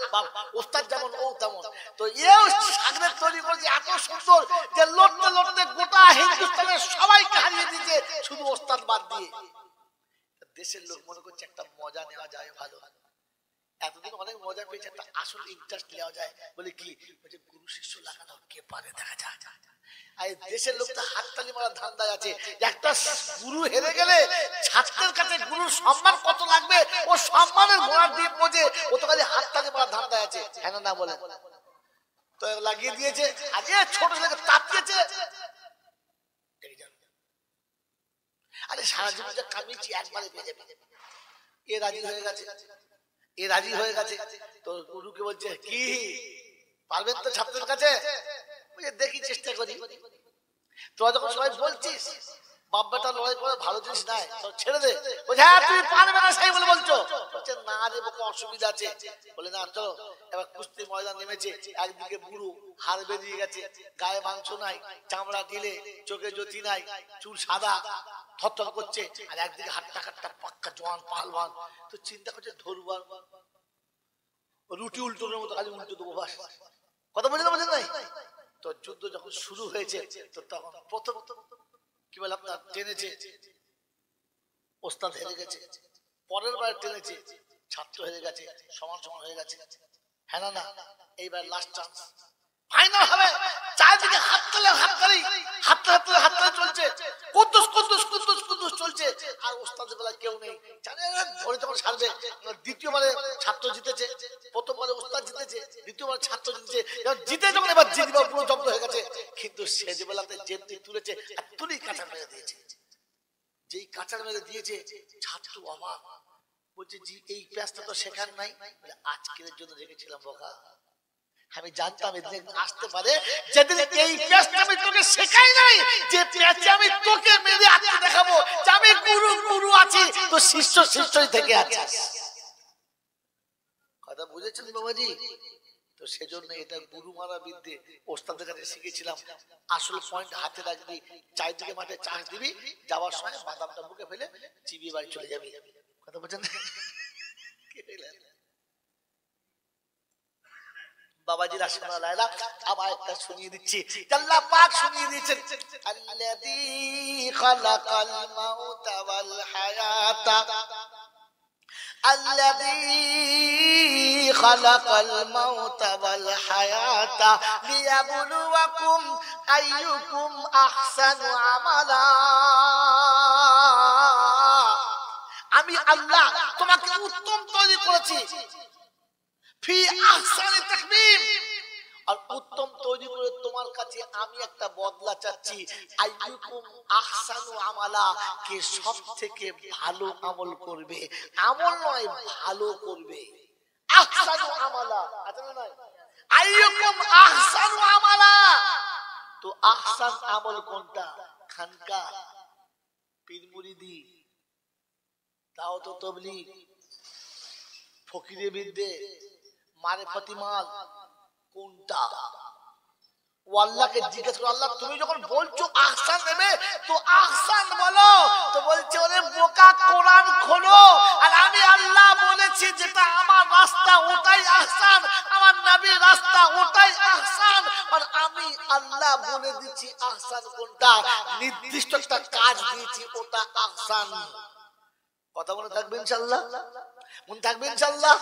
ওস্তাদ যেমন ও তেমন। তো এও সাগরেদ তৈরি করেছে এত সুন্দর যে লড়তে লড়তে গোটা হিন্দুস্তানের সবাইকে হারিয়ে দিয়েছে, শুধু ওস্তাদ বাদ দিয়ে। দেশের লোক মনে করছে একটা মজা নেওয়া যায়, ভালো। এতদিন অনেক মজা পেয়েছে, একটা আসল ইন্টারেস্ট নেওয়া যায়। বলে কি, বলছে গুরু শিষ্য লাগানো কে পারে দেখা যায়। আর দেশের লোক তো হাততালি মারা ধান্দায় আছে। একটা গুরু হেরে গেলে ছাত্রের কাছে গুরুর সম্মান কত লাগবে ও সম্মানের ঘোড়ার দিয়ে পৌঁছে, ও তো খালি হাততালি মারা ধান্দায় আছে। হ্যাঁ না বলে তো লাগিয়ে দিয়েছে। আগে ছোট ছেলেকে তাপিয়েছে। আরে সারা জীবন যা কামিয়েছি একবারে পেয়ে যাবে। এ রাজি হয়ে গেছে, এ রাজি হয়ে গেছে। তো গুরুকে বলছে কি পারবেন তো ছাত্রের কাছে? দেখি চেষ্টা করি। তোরা যখন সবাই বলছিস বাপ বেটা লড়াই করে ভালো জিনিস নাই, ছেড়ে দে। বলছে হ্যাঁ তুই পারবে না সেই বলে বলছো? বলছে না রে বাবা অসুবিধা আছে। বলে না চলো। এবার কুস্তি ময়দান নেমেছে। একদিকে বুড়ো, হাড় বেরিয়ে গেছে, গায়ে মাংস নাই, চামড়া ঢিলে, চোখে জ্যোতি নাই, চুল সাদা থরথর করছে, আর একদিকে হাট্টা কাট্টা পাক্কা জোয়ান পাহলওয়ান। তো চিন্তা করছে ধরবার রুটি উল্টোর মতো খালি উল্টো দেবো বাস। কথা বলছে না, বলছেন নাই? তো যুদ্ধ যখন শুরু হয়েছে তো তখন প্রথম কি বলে আপনার টেনেছে, ওস্তাদ হেরে গেছে। পরের বার টেনেছে, ছাত্র হেরে গেছে, সমান সমান হয়ে গেছে। হ্যাঁ না, এইবার লাস্ট চান্স, ফাইনাল হবে। চারদিকে হাততালি হাততালি হাততালি হাততালি চলছে, কুদ্দুস কুদ্দুস কুদ্দুস কুদ্দুস চলছে। আর ওস্তাদের বেলা কেউ নেই, জানে ধরে তখন ছাড়বে। দ্বিতীয়বারে ছাত্র জিতেছে, প্রথমবারে ওস্তাদ জিতেছে, দ্বিতীয়বার ছাত্র জিতেছে। জিতে যখন এবার জিতবা পুরো জব্দ হয়ে গেছে। কিন্তু সে যে বেলাতে জেমনি তুলেছে আর তুলি কাঁচার মেরে দিয়েছে। যেই কাঁচার মেরে দিয়েছে ছাত্র অবাক, বলছে জি এই প্যাঁচটা তো শেখার নাই। আজকের জন্য রেখেছিলাম বোকা, আমি জানতাম এদিন আসতে পারে যেদিন এই প্যাঁচটা আমি তোকে শেখাই নাই, যে প্যাঁচে আমি তোকে মেরে আজকে দেখাবো যে আমি গুরু গুরু আছি, তো শিষ্য শিষ্যই থেকে আছিস। কথা বুঝেছেন বাবাজি? তো সেজন্য এটা গুরু মারা বিদ্যে ওস্তাদের কাছে শিখেছিলাম। আসল পয়েন্ট হাতে রাখবি, চারিদিকে মাঠে চাষ দিবি, যাওয়ার সময় বাদামটা বুকে ফেলে চিবিয়ে বাড়ি চলে যাবি। কথা বলছেন বাবাজির আসমানা লাইলা আবার একটা শুনিয়ে দিচ্ছি, আল্লাহ পাক শুনিয়ে দিয়েছেন, আল্লাযী খালাকাল মাউতা ওয়াল হায়াতা, الذي خلق الموت والحياة ليبلوكم أيكم أحسن عملا। আমি আল্লাহ তোমাকে উত্তম তৈরি করেছি, ফি আহসানি তাকবীম, আর উত্তম তৈরি করে তোমার কাছে আমি একটা বদলা চাচ্ছি, আইয়ুকুম আহসানু আমালা, কে সবথেকে ভালো আমল করবে, আমল নয় ভালো করবে, আহসানু আমালা আছে না নয়, আইয়ুকুম আহসানু আমালা। তো আহসান আমল কোনটা? খানকা, পীর মুরিদি, দাওয়াত ও তাবলীগ, ফকিরে বিদ্যে, মারিফতি মাল, কোনটা? ও আল্লাহকে জিজ্ঞেস করো, আল্লাহ তুমি যখন বলছো আহসান নেবে তো আহসান বলো। তো বলছে ওরে বোকা, কোরআন খোলো, আর আমি আল্লাহ বলেছি যেটা আমার রাস্তা ওটাই আহসান, আমার নবীর রাস্তা ওটাই আহসান, আর আমি আল্লাহ বলে দিচ্ছি আহসান কোনটা, নির্দিষ্ট একটা কাজ দিয়েছি ওটা আহসান। কথা মনে থাকবে ইনশাআল্লাহ, মনে থাকবে ইনশাআল্লাহ।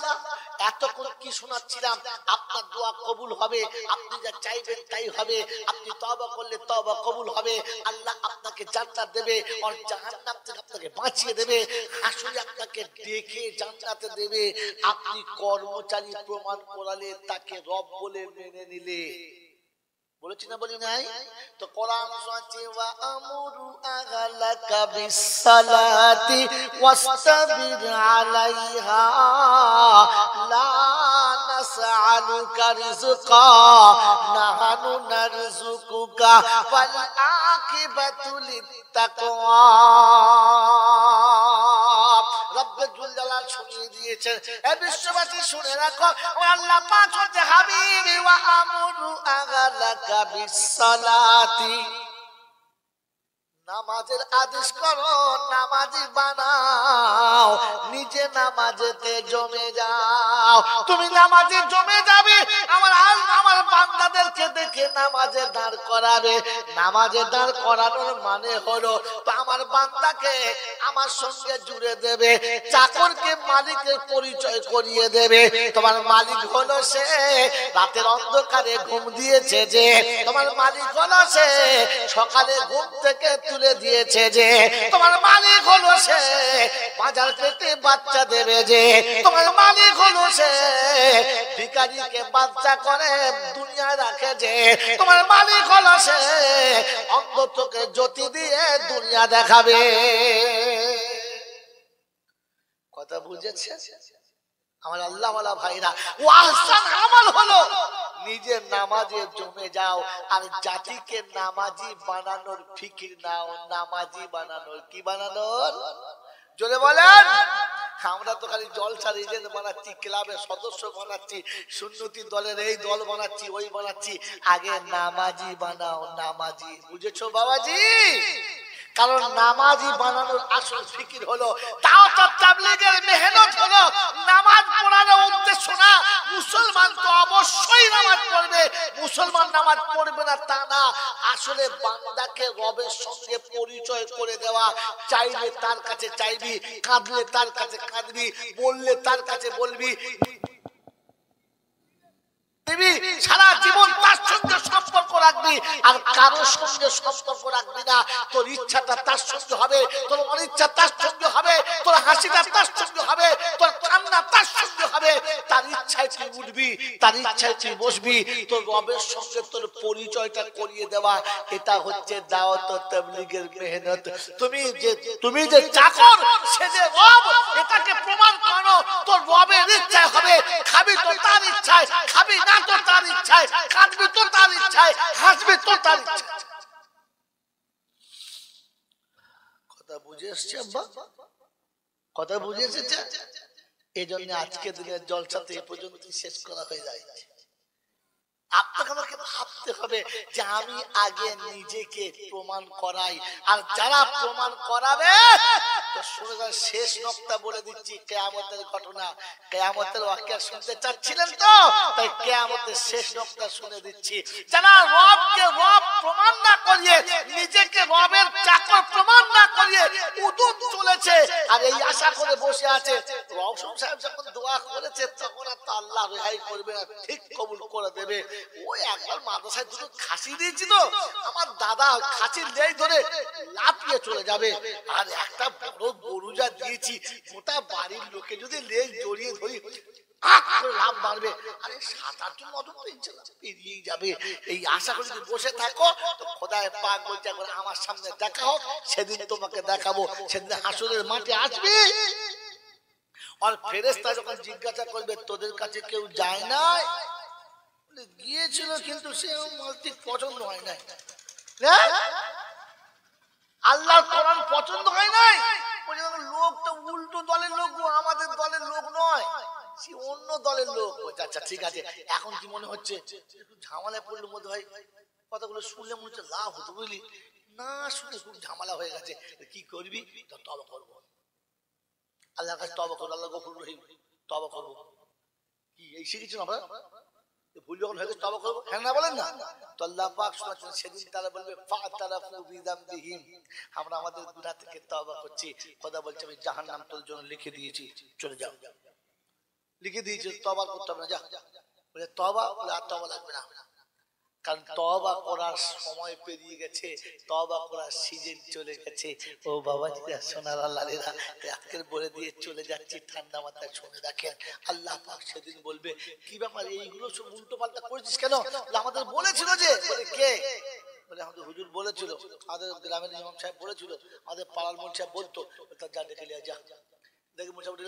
এতক্ষণ কি শোনাচ্ছিলাম, আপনার দোয়া কবুল হবে, আপনি যা চাইবেন তাই হবে, আপনি তওবা করলে তওবা কবুল হবে, আল্লাহ আপনাকে জান্নাত দেবে, আর জাহান্নাম থেকে আপনাকে বাঁচিয়ে দেবে, হাসরে আপনাকে ডেকে জান্নাতে দেবে। আপনি কর্মচারী প্রমাণ করালে, তাকে রব বলে মেনে নিলে। বলেছি না বলি নাই? তো কোরআন আছে, ওয়া আমরু আহলাকা বিসসালাতি ওয়াসতাবির আলাইহা লা নাসআলুকা রিজকা নাহানু নারযুকুকা ওয়াল আকিবাতু লিত্তাকওয়া। রব্বুল জালাল শুনিয়ে দিয়েছেন, এ বিশ্ববাসী শুনে রাখো, আল্লাহ পাক হচ্ছে হাবিবি, ওয়া আমরু আহলাকা বিসসালাতি, নামাজের আদেশ করো, নামাজি বানাও, নিজে নামাজেতে জমে যাও। তুমি নামাজে জমে যাবে, আমার বান্দাদেরকে দেখে নামাজে দাঁড় করাবে। নামাজে দাঁড় করানোর মানে হলো তো আমার বান্দাকে আমার সঙ্গে জুড়ে দেবে, চাকরকে মালিকের পরিচয় করিয়ে দেবে। তোমার মালিক হলো সে রাতের অন্ধকারে ঘুম দিয়েছে, যে তোমার মালিক হলো সে সকালে ঘুম থেকে তুলে দিয়েছে, যে তোমার মালিক হলো সে বাজার পেটে বাচ্চা দেবে, যে তোমার মালিক হলো সে ভিখারিকে বাচ্চা করে দুনিয়ায় রাখে, যে তোমার মালিক হলো সে অন্ধ চোখে জ্যোতি দিয়ে দুনিয়া দেখাবে। কথা বুঝেছে আমার আল্লাহ ওয়ালা ভাইরা? ও আহসান আমল হলো নিজে নামাজে জমে যাও, আর জাতিকে নামাজি বানানোর ফিকির নাও। নামাজি বানানোর, কি বানানোর? জোরে বলেন। আমরা তো খালি জলসার এজেন্ট বানাচ্ছি, ক্লাবের সদস্য বানাচ্ছি, সুন্নতি দলের এই দল বানাচ্ছি, ওই বানাচ্ছি। আগে নামাজি বানাও, নামাজি। বুঝেছো বাবাজি? কারণ নামাজি বানানোর আসল ফিকির হলো দাওয়াত ও তাবলীগের মেহনত হলো নামাজ পড়ানোর উদ্দেশ্য না। মুসলমান তো অবশ্যই নামাজ পড়বে, মুসলমান নামাজ পড়বে না তা না। আসলে বান্দাকে রবের সঙ্গে পরিচয় করে দেওয়া। চাইলে তার কাছে চাইবি, কাঁদলে তার কাছে কাঁদবি, বললে তার কাছে বলবি, সারা জীবন তার সঙ্গে সম্পর্ক রাখবি, আর কারোর সঙ্গে সম্পর্ক রাখবি না। তোর ইচ্ছাটা তার সঙ্গে হবে, তোর অনিচ্ছা তার সঙ্গে হবে, তোর হাসিটা তার সঙ্গে হবে, তোর কান্না তার সঙ্গে হবে। তার ইচ্ছায় তুই উঠবি, তার ইচ্ছায় তুই বসবি। তোর রবের সঙ্গে তোর পরিচয়টা করিয়ে দেওয়া, এটা হচ্ছে দাওয়াত ও তাবলীগের মেহনত। তুমি যে চাকর, সে যে রব, এটাকে প্রমাণ করো। তোর রবের ইচ্ছায় হবে, খাবি তো তার ইচ্ছায়, খাবি না তো তার ইচ্ছায়, কাঁদবি তো তার ইচ্ছায়, হাসবি তো তার ইচ্ছায়। কথা বুঝে এসছে আব্বা? কথা বুঝে এসেছে? এই জন্য আজকে দিনের জলসাতে এ পর্যন্ত শেষ করা হয়ে যায়। আপনাকে আমাকে ভাবতে হবে যে আমি আগে নিজেকে প্রমাণ করাই, আর যারা প্রমাণ করাবে তো শুনে যান শেষ নকতা বলে দিচ্ছি, কিয়ামতের ঘটনা, কিয়ামতের ওয়াকিয়া শুনতে চাচ্ছিলেন তো, তাই কিয়ামতের শেষ নকতা শুনে দিচ্ছি। যারা রবকে রব প্রমাণ না করিয়ে, নিজেকে রবের চাকর প্রমাণ না করিয়ে উদুত চলেছে আর এই আশা করে বসে আছে রওশন সাহেব যখন দোয়া করেছে তখন আর আল্লাহ রেহাই করবে না, ঠিক কবুল করে দেবে। ওই একবার মাদ্রাসায় দুটো খাসি দিয়েছি তো আমার দাদা খাসির লেজ ধরে লাফিয়ে চলে যাবে, আর একটা বড় গরু যা দিয়েছি গোটা বাড়ির লোকে যদি লেজ জড়িয়ে ধরি লাভ মারবে, আরে ৭-৮ মতন পেরিয়েই যাবে। এই আশা করে যদি বসে থাকো তো খোদায় পাক বলছে একবার আমার সামনে দেখা হোক, সেদিন তোমাকে দেখাবো, সেদিন হাসরের মাঠে আসবে। আর ফেরেশতা যখন জিজ্ঞাসা করবে তোদের কাছে কেউ যায় না, গিয়েছিল কিন্তু সে ঠিক পছন্দ হয় নাই, আল্লাহর কোরআন পছন্দ হয় নাই, লোকটা উল্টো দলের লোক, আমাদের দলের লোক নয়, সে অন্য দলের লোক। আচ্ছা ঠিক আছে, এখন কি মনে হচ্ছে ঝামেলায় পড়লে মধ্যে হয় কথাগুলো শুনলে মনে হচ্ছে লাভ হতো, বুঝলি না, শুনে খুব ঝামেলা হয়ে গেছে, কি করবি? তওবা করবো, আল্লাহর কাছে তওবা করবো, আল্লাহ গফুর রহিম, তওবা করবো। কি এই শিখেছেন আমরা? ভুল যখন হয়ে গেছে তওবা করবো, হ্যাঁ না বলেন না? তো আল্লাহ পাক শোনাচ্ছেন সেদিন তারা বলবে ফাতারাফু বিযামবিহিম, আমরা আমাদের গুনাহ থেকে তওবা করছি। খোদা বলছে আমি জাহান্নাম তোর জন্য লিখে দিয়েছি, চলে যাও, লিখে দিয়েছি, তওবা করতে হবে না, যা। বলে তওবা, বলে আর তওবা লাগবে না, কারণ তওবা করার সময় পেরিয়ে গেছে, তওবা করার সিজন চলে গেছে। ও বাবাজিরা, সোনার আল্লাহরা, আজকে বলে দিয়ে চলে যাচ্ছি, ঠান্ডা মাথায় শুনে রাখেন। আল্লাহ পাক সেদিন বলবে কি ব্যাপার এইগুলো সব উল্টো পাল্টা করেছিস কেন? আমাদের বলেছিল যে, বলে কে? বলে আমাদের হুজুর বলেছিল, আমাদের গ্রামের ইমাম সাহেব বলেছিল, আমাদের পাড়ার মুন্সি সাহেব বলতো, তা যা দেখে লিয়া যা, দেখি মোটামুটি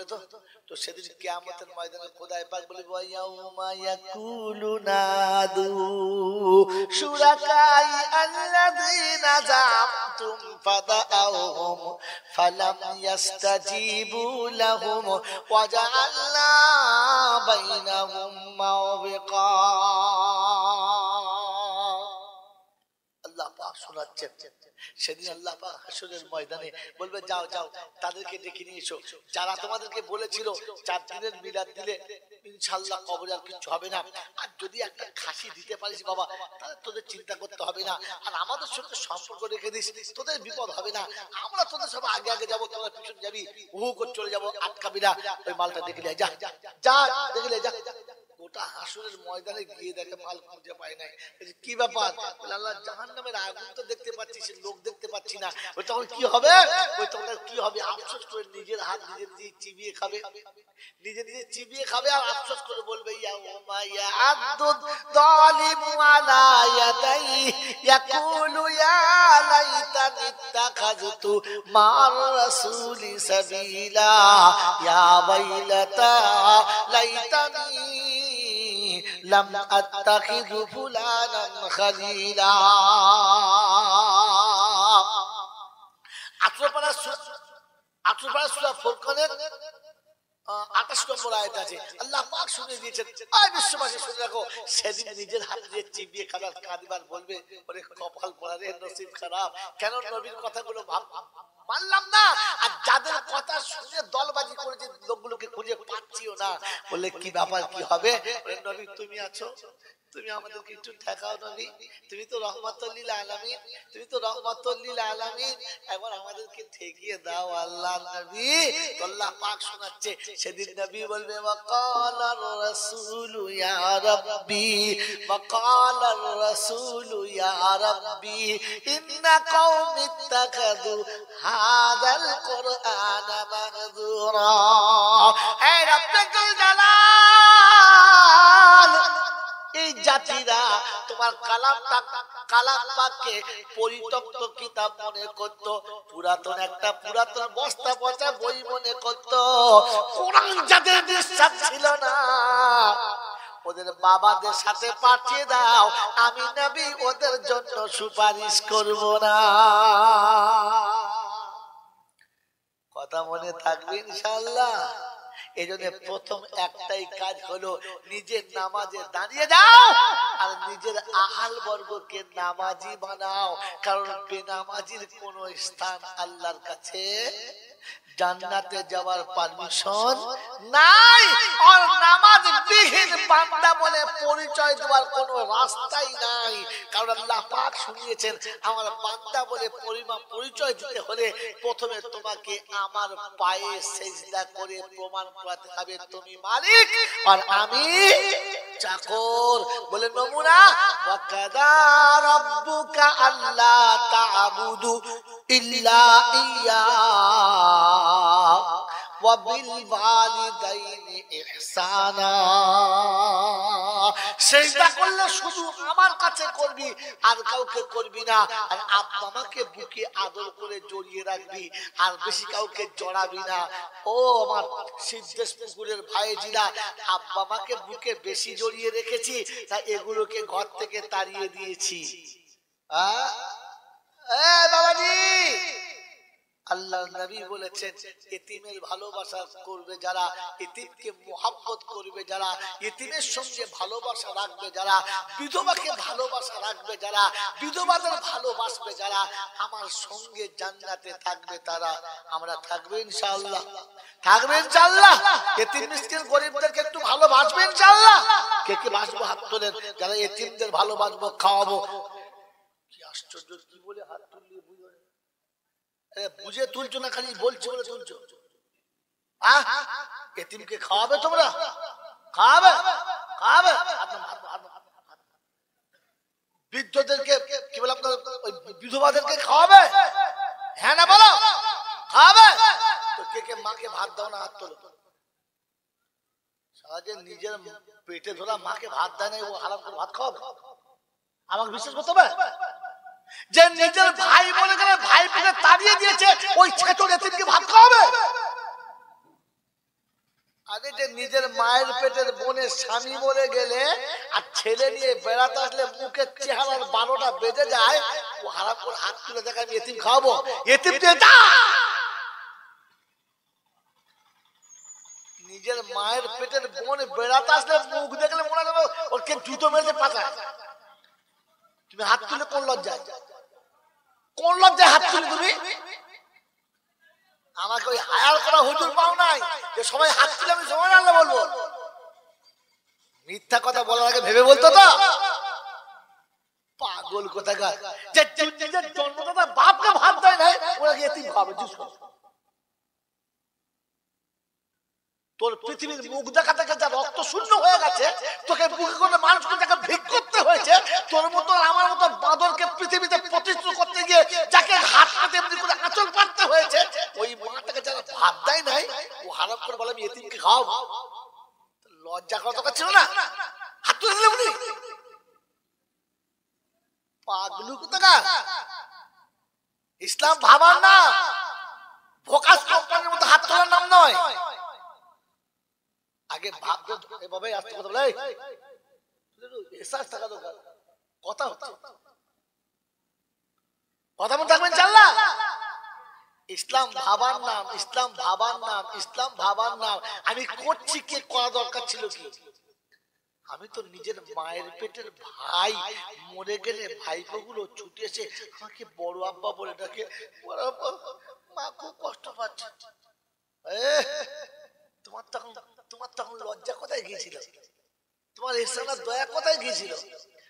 তো সেদিন কিয়ামতের ময়দানে খোদায় পাক বলে ওয়ায়াউমা ইয়াকুলু নাদু শুরাকাই আল্লাযিনা জামতুম ফাদাউহুম ফালাম ইস্তাজিবু লাহুম ওয়া জাআলনা বাইনাহুম মাওবিকা। আল্লাহ পাক শোনাচ্ছেন সেদিন আল্লাহ পাক হাসরের ময়দানে বলবে যাও যাও তাদেরকে ডেকে নিয়ে এসো, যারা তোমাদেরকে বলেছিল 4 দিনের মিলাদ দিলে ইনশাআল্লাহ কবরে আর কিছু হবে না, আর যদি একটা খাসি দিতে পারিস বাবা তাহলে তোদের চিন্তা করতে হবে না, আর আমাদের সঙ্গে সম্পর্ক রেখে দিস, তোদের বিপদ হবে না, আমরা তোদের সব আগে আগে যাবো, তোরা পিছনে যাবি, হু করে চলে যাবো, আটকাবি না। ওই মালটা দেখে নিয়ে যা যা দেখে নিয়ে যা। গোটা হাসরের ময়দানে গিয়ে দেখে মাল খুঁজে পায় নাই, কি ব্যাপার? আল্লাহ জাহান্নামের আগুন তো দেখতে পাচ্ছি, সে লোক দেখতে পাচ্ছি না। ওই তখন কি হবে? ওই তখন কি হবে? আফসোস করে নিজের হাত নিজে নিজে চিবিয়ে খাবে, নিজে নিজে চিবিয়ে খাবে, আর আফসোস করে বলবে ইয়াউমা ইয়া'আদুদ যালিমু আলা ইয়াদাই ইয়াকুলু ইয়া লাইতানি ইত্তাখাযতু মা'আর রাসূলি সাবিলা ইয়া ওয়াইলাতা লাইতানি লাম আত্তাখিযু ফুলানান খালিলা। আত্রপাড়া সূরা ফুরকানের 28 নম্বর আয়াত আছে, আল্লাহ পাক শুনিয়ে দিয়েছেন, আয় বিশ্ববাসী শুনে রাখো, সেদিন নিজের হাতে দিয়ে চিবিয়ে খাবার কাঁদিবার বলবে ওরে কপাল পোড়া রে, নসিব খারাপ, কেন নবীর কথাগুলো মানলাম না, আর যাদের কথা শুনে দলবাজি করেছে লোকগুলোকে খুঁজে পাচ্ছিও না। বলে কি ব্যাপার, কি হবে? নবী তুমি আছো, তুমি আমাদেরকে একটু ঠেকাও নবী, তুমি তো রহমাতুল লিল আলামিন, তুমি তো রহমাতুল লিল আলামিন, একবার আমাদেরকে ঠেকিয়ে দাও আল্লাহ নবী। আল্লাহ পাক শোনাচ্ছে সেদিন নবী বলবে ওয়াকালার রাসূলু ইয়া রাব্বি ওয়াকালার রাসূলু ইয়া রাব্বি ইন্না কওমি ইত্তাখাযু হাযাল কুরআনা মাহযুরা। হে রব্বুল জালাল, এই জাতিরা তোমার কালাম পাককে পরিত্যক্ত কিতাব মনে করত, পুরাতন বস্তা পচা বই মনে করত, কোরআন যাদের বিশ্বাস ছিল না ওদের বাবাদের সাথে পাঠিয়ে দাও, আমি নবী ওদের জন্য সুপারিশ করব না। কথা মনে থাকবে ইনশাআল্লাহ? এই জন্য প্রথম একটাই কাজ হলো নিজের নামাজে দাঁড়িয়ে যাও আর নিজের আহাল বর্গকে নামাজি বানাও, কারণ বেনামাজির কোন স্থান আল্লাহর কাছে জান্নাতে যাওয়ার পারমিশন নাই। আর নামাজ বিহীন বান্দা বলে পরিচয় দেওয়ার কোনো রাস্তাই নাই, কারণ আল্লাহ পাক শুনিয়েছেন আমার বান্দা বলে পরিচয় দিতে হলে প্রথমে তোমাকে আমার পায়ে সেজদা করে প্রমাণ করাতে হবে তুমি মালিক আর আমি চাকর। বলে নমুনা ওয়াকাদা রাব্বুকা আল্লা তা'বুদু ইল্লা ইয়্যা ওয়া বিল ওয়ালিদাইনি ইহসানা। সেজদা করলে শুধু আমার কাছে করবি আর কাউকে করবি না, আর আব্বা মাকে বুকে আদর করে জড়িয়ে রাখবি আর বেশি কাউকে জড়াবি না। ও আমার সিদ্ধেশ পুকুরের ভাইজিরা, আব্বা মাকে বুকে বেশি জড়িয়ে রেখেছি তা এগুলোকে ঘর থেকে তাড়িয়ে দিয়েছি। বাবাজি, আল্লাহর নবী বলেছেন এতিমের ভালোবাসা করবে যারা, এতিমকে মুহাব্বত করবে যারা, এতিমের সঙ্গে ভালোবাসা রাখবে যারা, বিধবাকে ভালোবাসা রাখবে যারা, বিধবাদের ভালোবাসবে যারা, আমার সঙ্গে জান্নাতে থাকবে তারা। আমরা থাকবে ইনশাআল্লাহ, থাকবে ইনশাআল্লাহ। এতিম মিসকিন গরিবদেরকে একটু ভালোবাসবে ইনশাআল্লাহ। কে কে বাসবো হাত তোলেন যারা এতিমদের ভালোবাসবো, খাওয়াবো। কি আশ্চর্য, কি বলে হাত তুললে বুঝে তুলছো না, খালি বলছি বলে তুলছো। এতিমকে খাওয়াবে তোমরা, খাওয়াবে খাওয়াবে। বৃদ্ধদেরকে কি বলে আপনার বিধবাদেরকে খাওয়াবে, হ্যাঁ না বলো, খাওয়াবে। তো কে কে মাকে ভাত দাও না, হাত তোলো। সারাজে নিজের পেটে ধরা মাকে ভাত দেয় না, ও হারাম করে ভাত খাওয়াবে? আমাকে বিশ্বাস করতে হবে যে নিজের ভাই মনে করে ভাই পেটে তাড়িয়ে দিয়েছে, ওই ছেচর এতিমকে ভাত খাওয়াবে? আরে যে নিজের মায়ের পেটের বোনের স্বামী মরে গেলে আর ছেলে নিয়ে বেড়াতে আসলে মুখের চেহারার 12টা বেজে যায়, ও হারাম করে হাত তুলে দেখা আমি এতিম খাওয়াবো? এতিম নিজের মায়ের পেটের বোন বেড়াতে আসলে মুখ দেখলে মনে হবে ওর কে জুতো মেরেছে পাকায়। তুমি হাত তুলে কোন লজ্জায়, কোন লজ্জায় হাত তুলে তুমি? আমাকে ওই হায়ার করা হুজুর পাও নাই যে সবাই হাত তুলে আমি সুবহানাল্লাহ বলবো। মিথ্যা কথা বলার আগে ভেবে বলতো তো। পাগল কোথাকার, যে নিজের জন্মদাতা বাপকে ভাত দেয় না, ওরা কি এতিম খাবে? তোর পৃথিবীর মুখ দেখা থেকে যা রক্ত শূন্য হয়ে গেছে, তোকে বুকে করে মানুষকে যাকে ভিক করতে হয়েছে, তোর মতো আমার মতো বাঁদরকে পৃথিবীতে প্রতিষ্ঠিত করতে গিয়ে যাকে হাত হাতে এমনি করে আঁচল পাড়তে হয়েছে, ওই মাটাকে যারা ভাত দেয় নাই, ও হারাম করে বলে আমি এতিমকে খাওয়াবো। লজ্জা করা দরকার ছিল না? হাত তুলে দিলে উনি পাগলু কোথাকার। ইসলাম ভাবার না, ফোকাস কোম্পানির মতো হাত তোলার নাম নয়। আগে ভাববে এভাবে আসতে কথা বলে এহসাস থাকা দরকার। কথা হচ্ছে, কথা মনে থাকবেন চাল্লা। ইসলাম ভাবার নাম, ইসলাম ভাবার নাম, ইসলাম ভাবার নাম। আমি করছি কি করা দরকার ছিল কি? আমি তো নিজের মায়ের পেটের ভাই মরে গেলে ভাইপো গুলো ছুটে এসে আমাকে বড় আব্বা বলে ডাকে, মা খুব কষ্ট পাচ্ছে। তোমার তখন লজ্জা কোথায় গিয়েছিল? তোমার ইহসান দয়া কোথায় গিয়েছিল?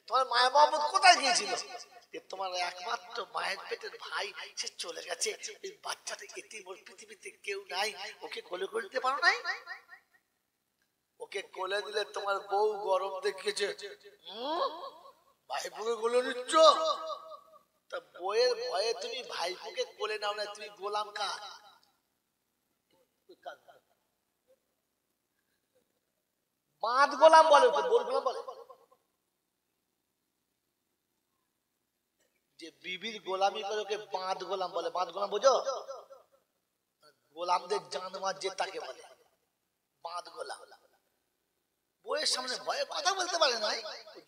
তোমার মায়া মহব্বত কোথায় গিয়েছিল? তোমার একমাত্র মায়ের পেটের ভাই সে চলে গেছে, এই বাচ্চাটা এতিম, ওর পৃথিবীতে কেউ নাই, ওকে কোলে করে দিতে পারো নাই? ওকে কোলে দিলে তোমার বউ গরম দেখিয়েছে, ভাইপোকে কোলে নিচ্ছ। তা বউয়ের ভয়ে তুমি ভাইপোকে কোলে নাও না, তুমি গোলাম কার? বাঁধ গোলাম বলে, বোর গোলাম বলে। যে বিবির গোলামি করে ওকে বাঁধ গোলাম বলে। বাঁধ গোলাম বোঝো? গোলামদের জানমার যে তাকে বলে বাঁধ গোলাম। বউয়ের সামনে ভয়ে কথা বলতে পারে নাই,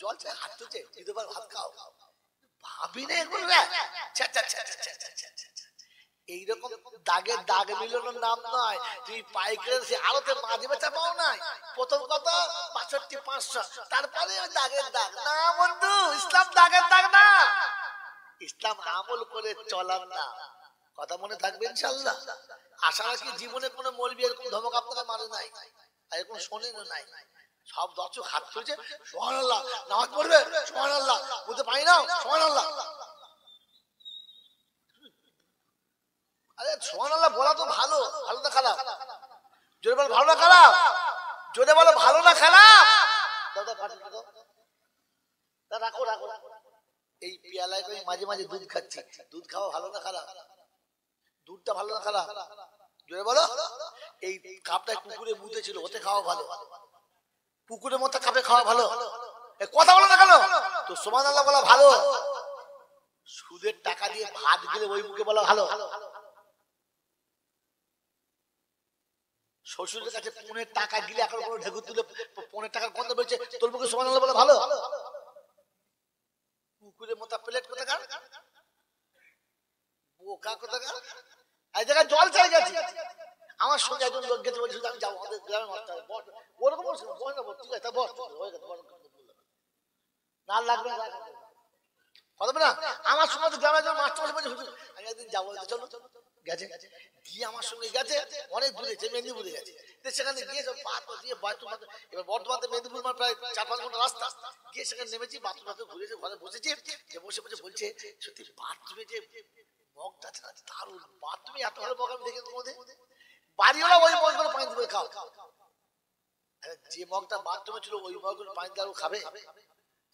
জল চাই হাত তুলছে, বিধবার ভাত খাও। ভাবি না এগুলো, এইরকম দাগের দাগ মিলানোর নাম নয়। তুমি পাইকারি সে আড়তে মাঝে বেচা পাও নাই, প্রথম কথা ৬৫-৫০০, তারপরে ওই দাগের দাগ না বন্ধু। ইসলাম দাগের দাগ না, ইসলাম আমল করে চলার না। কথা মনে থাকবে ইনশাআল্লাহ। আশা রাখি জীবনে কোনো মৌলবি এরকম ধমক আপনারা মারে নাই, আর এরকম শোনেনও নাই। সব দর্শক হাত তুলছে, সুবহানাল্লাহ, নামাজ পড়বে, সুবহানাল্লাহ, বুঝতে পারি না, সুবহানাল্লাহ। আরে সুবহানাল্লাহ বলা তো ভালো, ভালো না খারাপ? জোরে বলো ভালো না খারাপ? জোরে বলো ভালো না খারাপ? দাদা পাঠিয়ে দাও, দাদা রাখো রাখো। এই পেয়ালায় করে মাঝে মাঝে দুধ খাচ্ছি, দুধ খাওয়া ভালো না খারাপ? দুধটা ভালো না খারাপ? জোরে বলো। এই কাপটায় পুকুরে মুতে ছিল, ওতে খাওয়া ভালো? পুকুরের মতো কাপে খাওয়া ভালো? কথা বলো না কেন? তো সুবহানাল্লাহ বলা ভালো। সুদের টাকা দিয়ে ভাত গেলে ওই মুখে বলা ভালো? শ্বশুরের কাছে ১৫ টাকা গিলে এখন কোনো ঢেকুর তুলে ১৫ টাকার গন্ধ বেরোচ্ছে, তোর মুখে সুবহানাল্লাহ বলা ভালো? পুকুরের মতো প্লেট কোথাকার, বোকা কোথাকার। এই জায়গায় জল চাই গেছে, আমার সঙ্গে একজন লোক গেছে, বলছিল আমি যাবো আমাদের গ্রামে মাস্টার ওরকম বলছিল, বল না ঠিক আছে বল হয়ে গেছে, না লাগবে না কথা না। আমার সঙ্গে তো গ্রামে একজন মাস্টার বলছে হুজুর আমি একদিন যাবো, চলো গেছে, গিয়ে আমার সঙ্গে গেছে, অনেক দূরে মেদিনীপুরে গেছে, সেখানে গিয়ে সব বাথরুম দিয়ে বাথরুম, এবার বর্ধমান থেকে মেদিনীপুর প্রায় ৪-৫ ঘন্টা রাস্তা, গিয়ে সেখানে নেমেছি, বাথরুম ঘুরেছে, ঘরে বসেছি, যে বসে বসে বলছে সত্যি বাথরুমে যে মগটা দারুণ, বাথরুমে এত ভালো মগ আমি দেখি তোমাদের বাড়িওয়ালা ওই মগগুলো পানি দিয়ে খাও। যে মগটা বাথরুমে ছিল ওই মগগুলো পানি দিয়ে খাবে,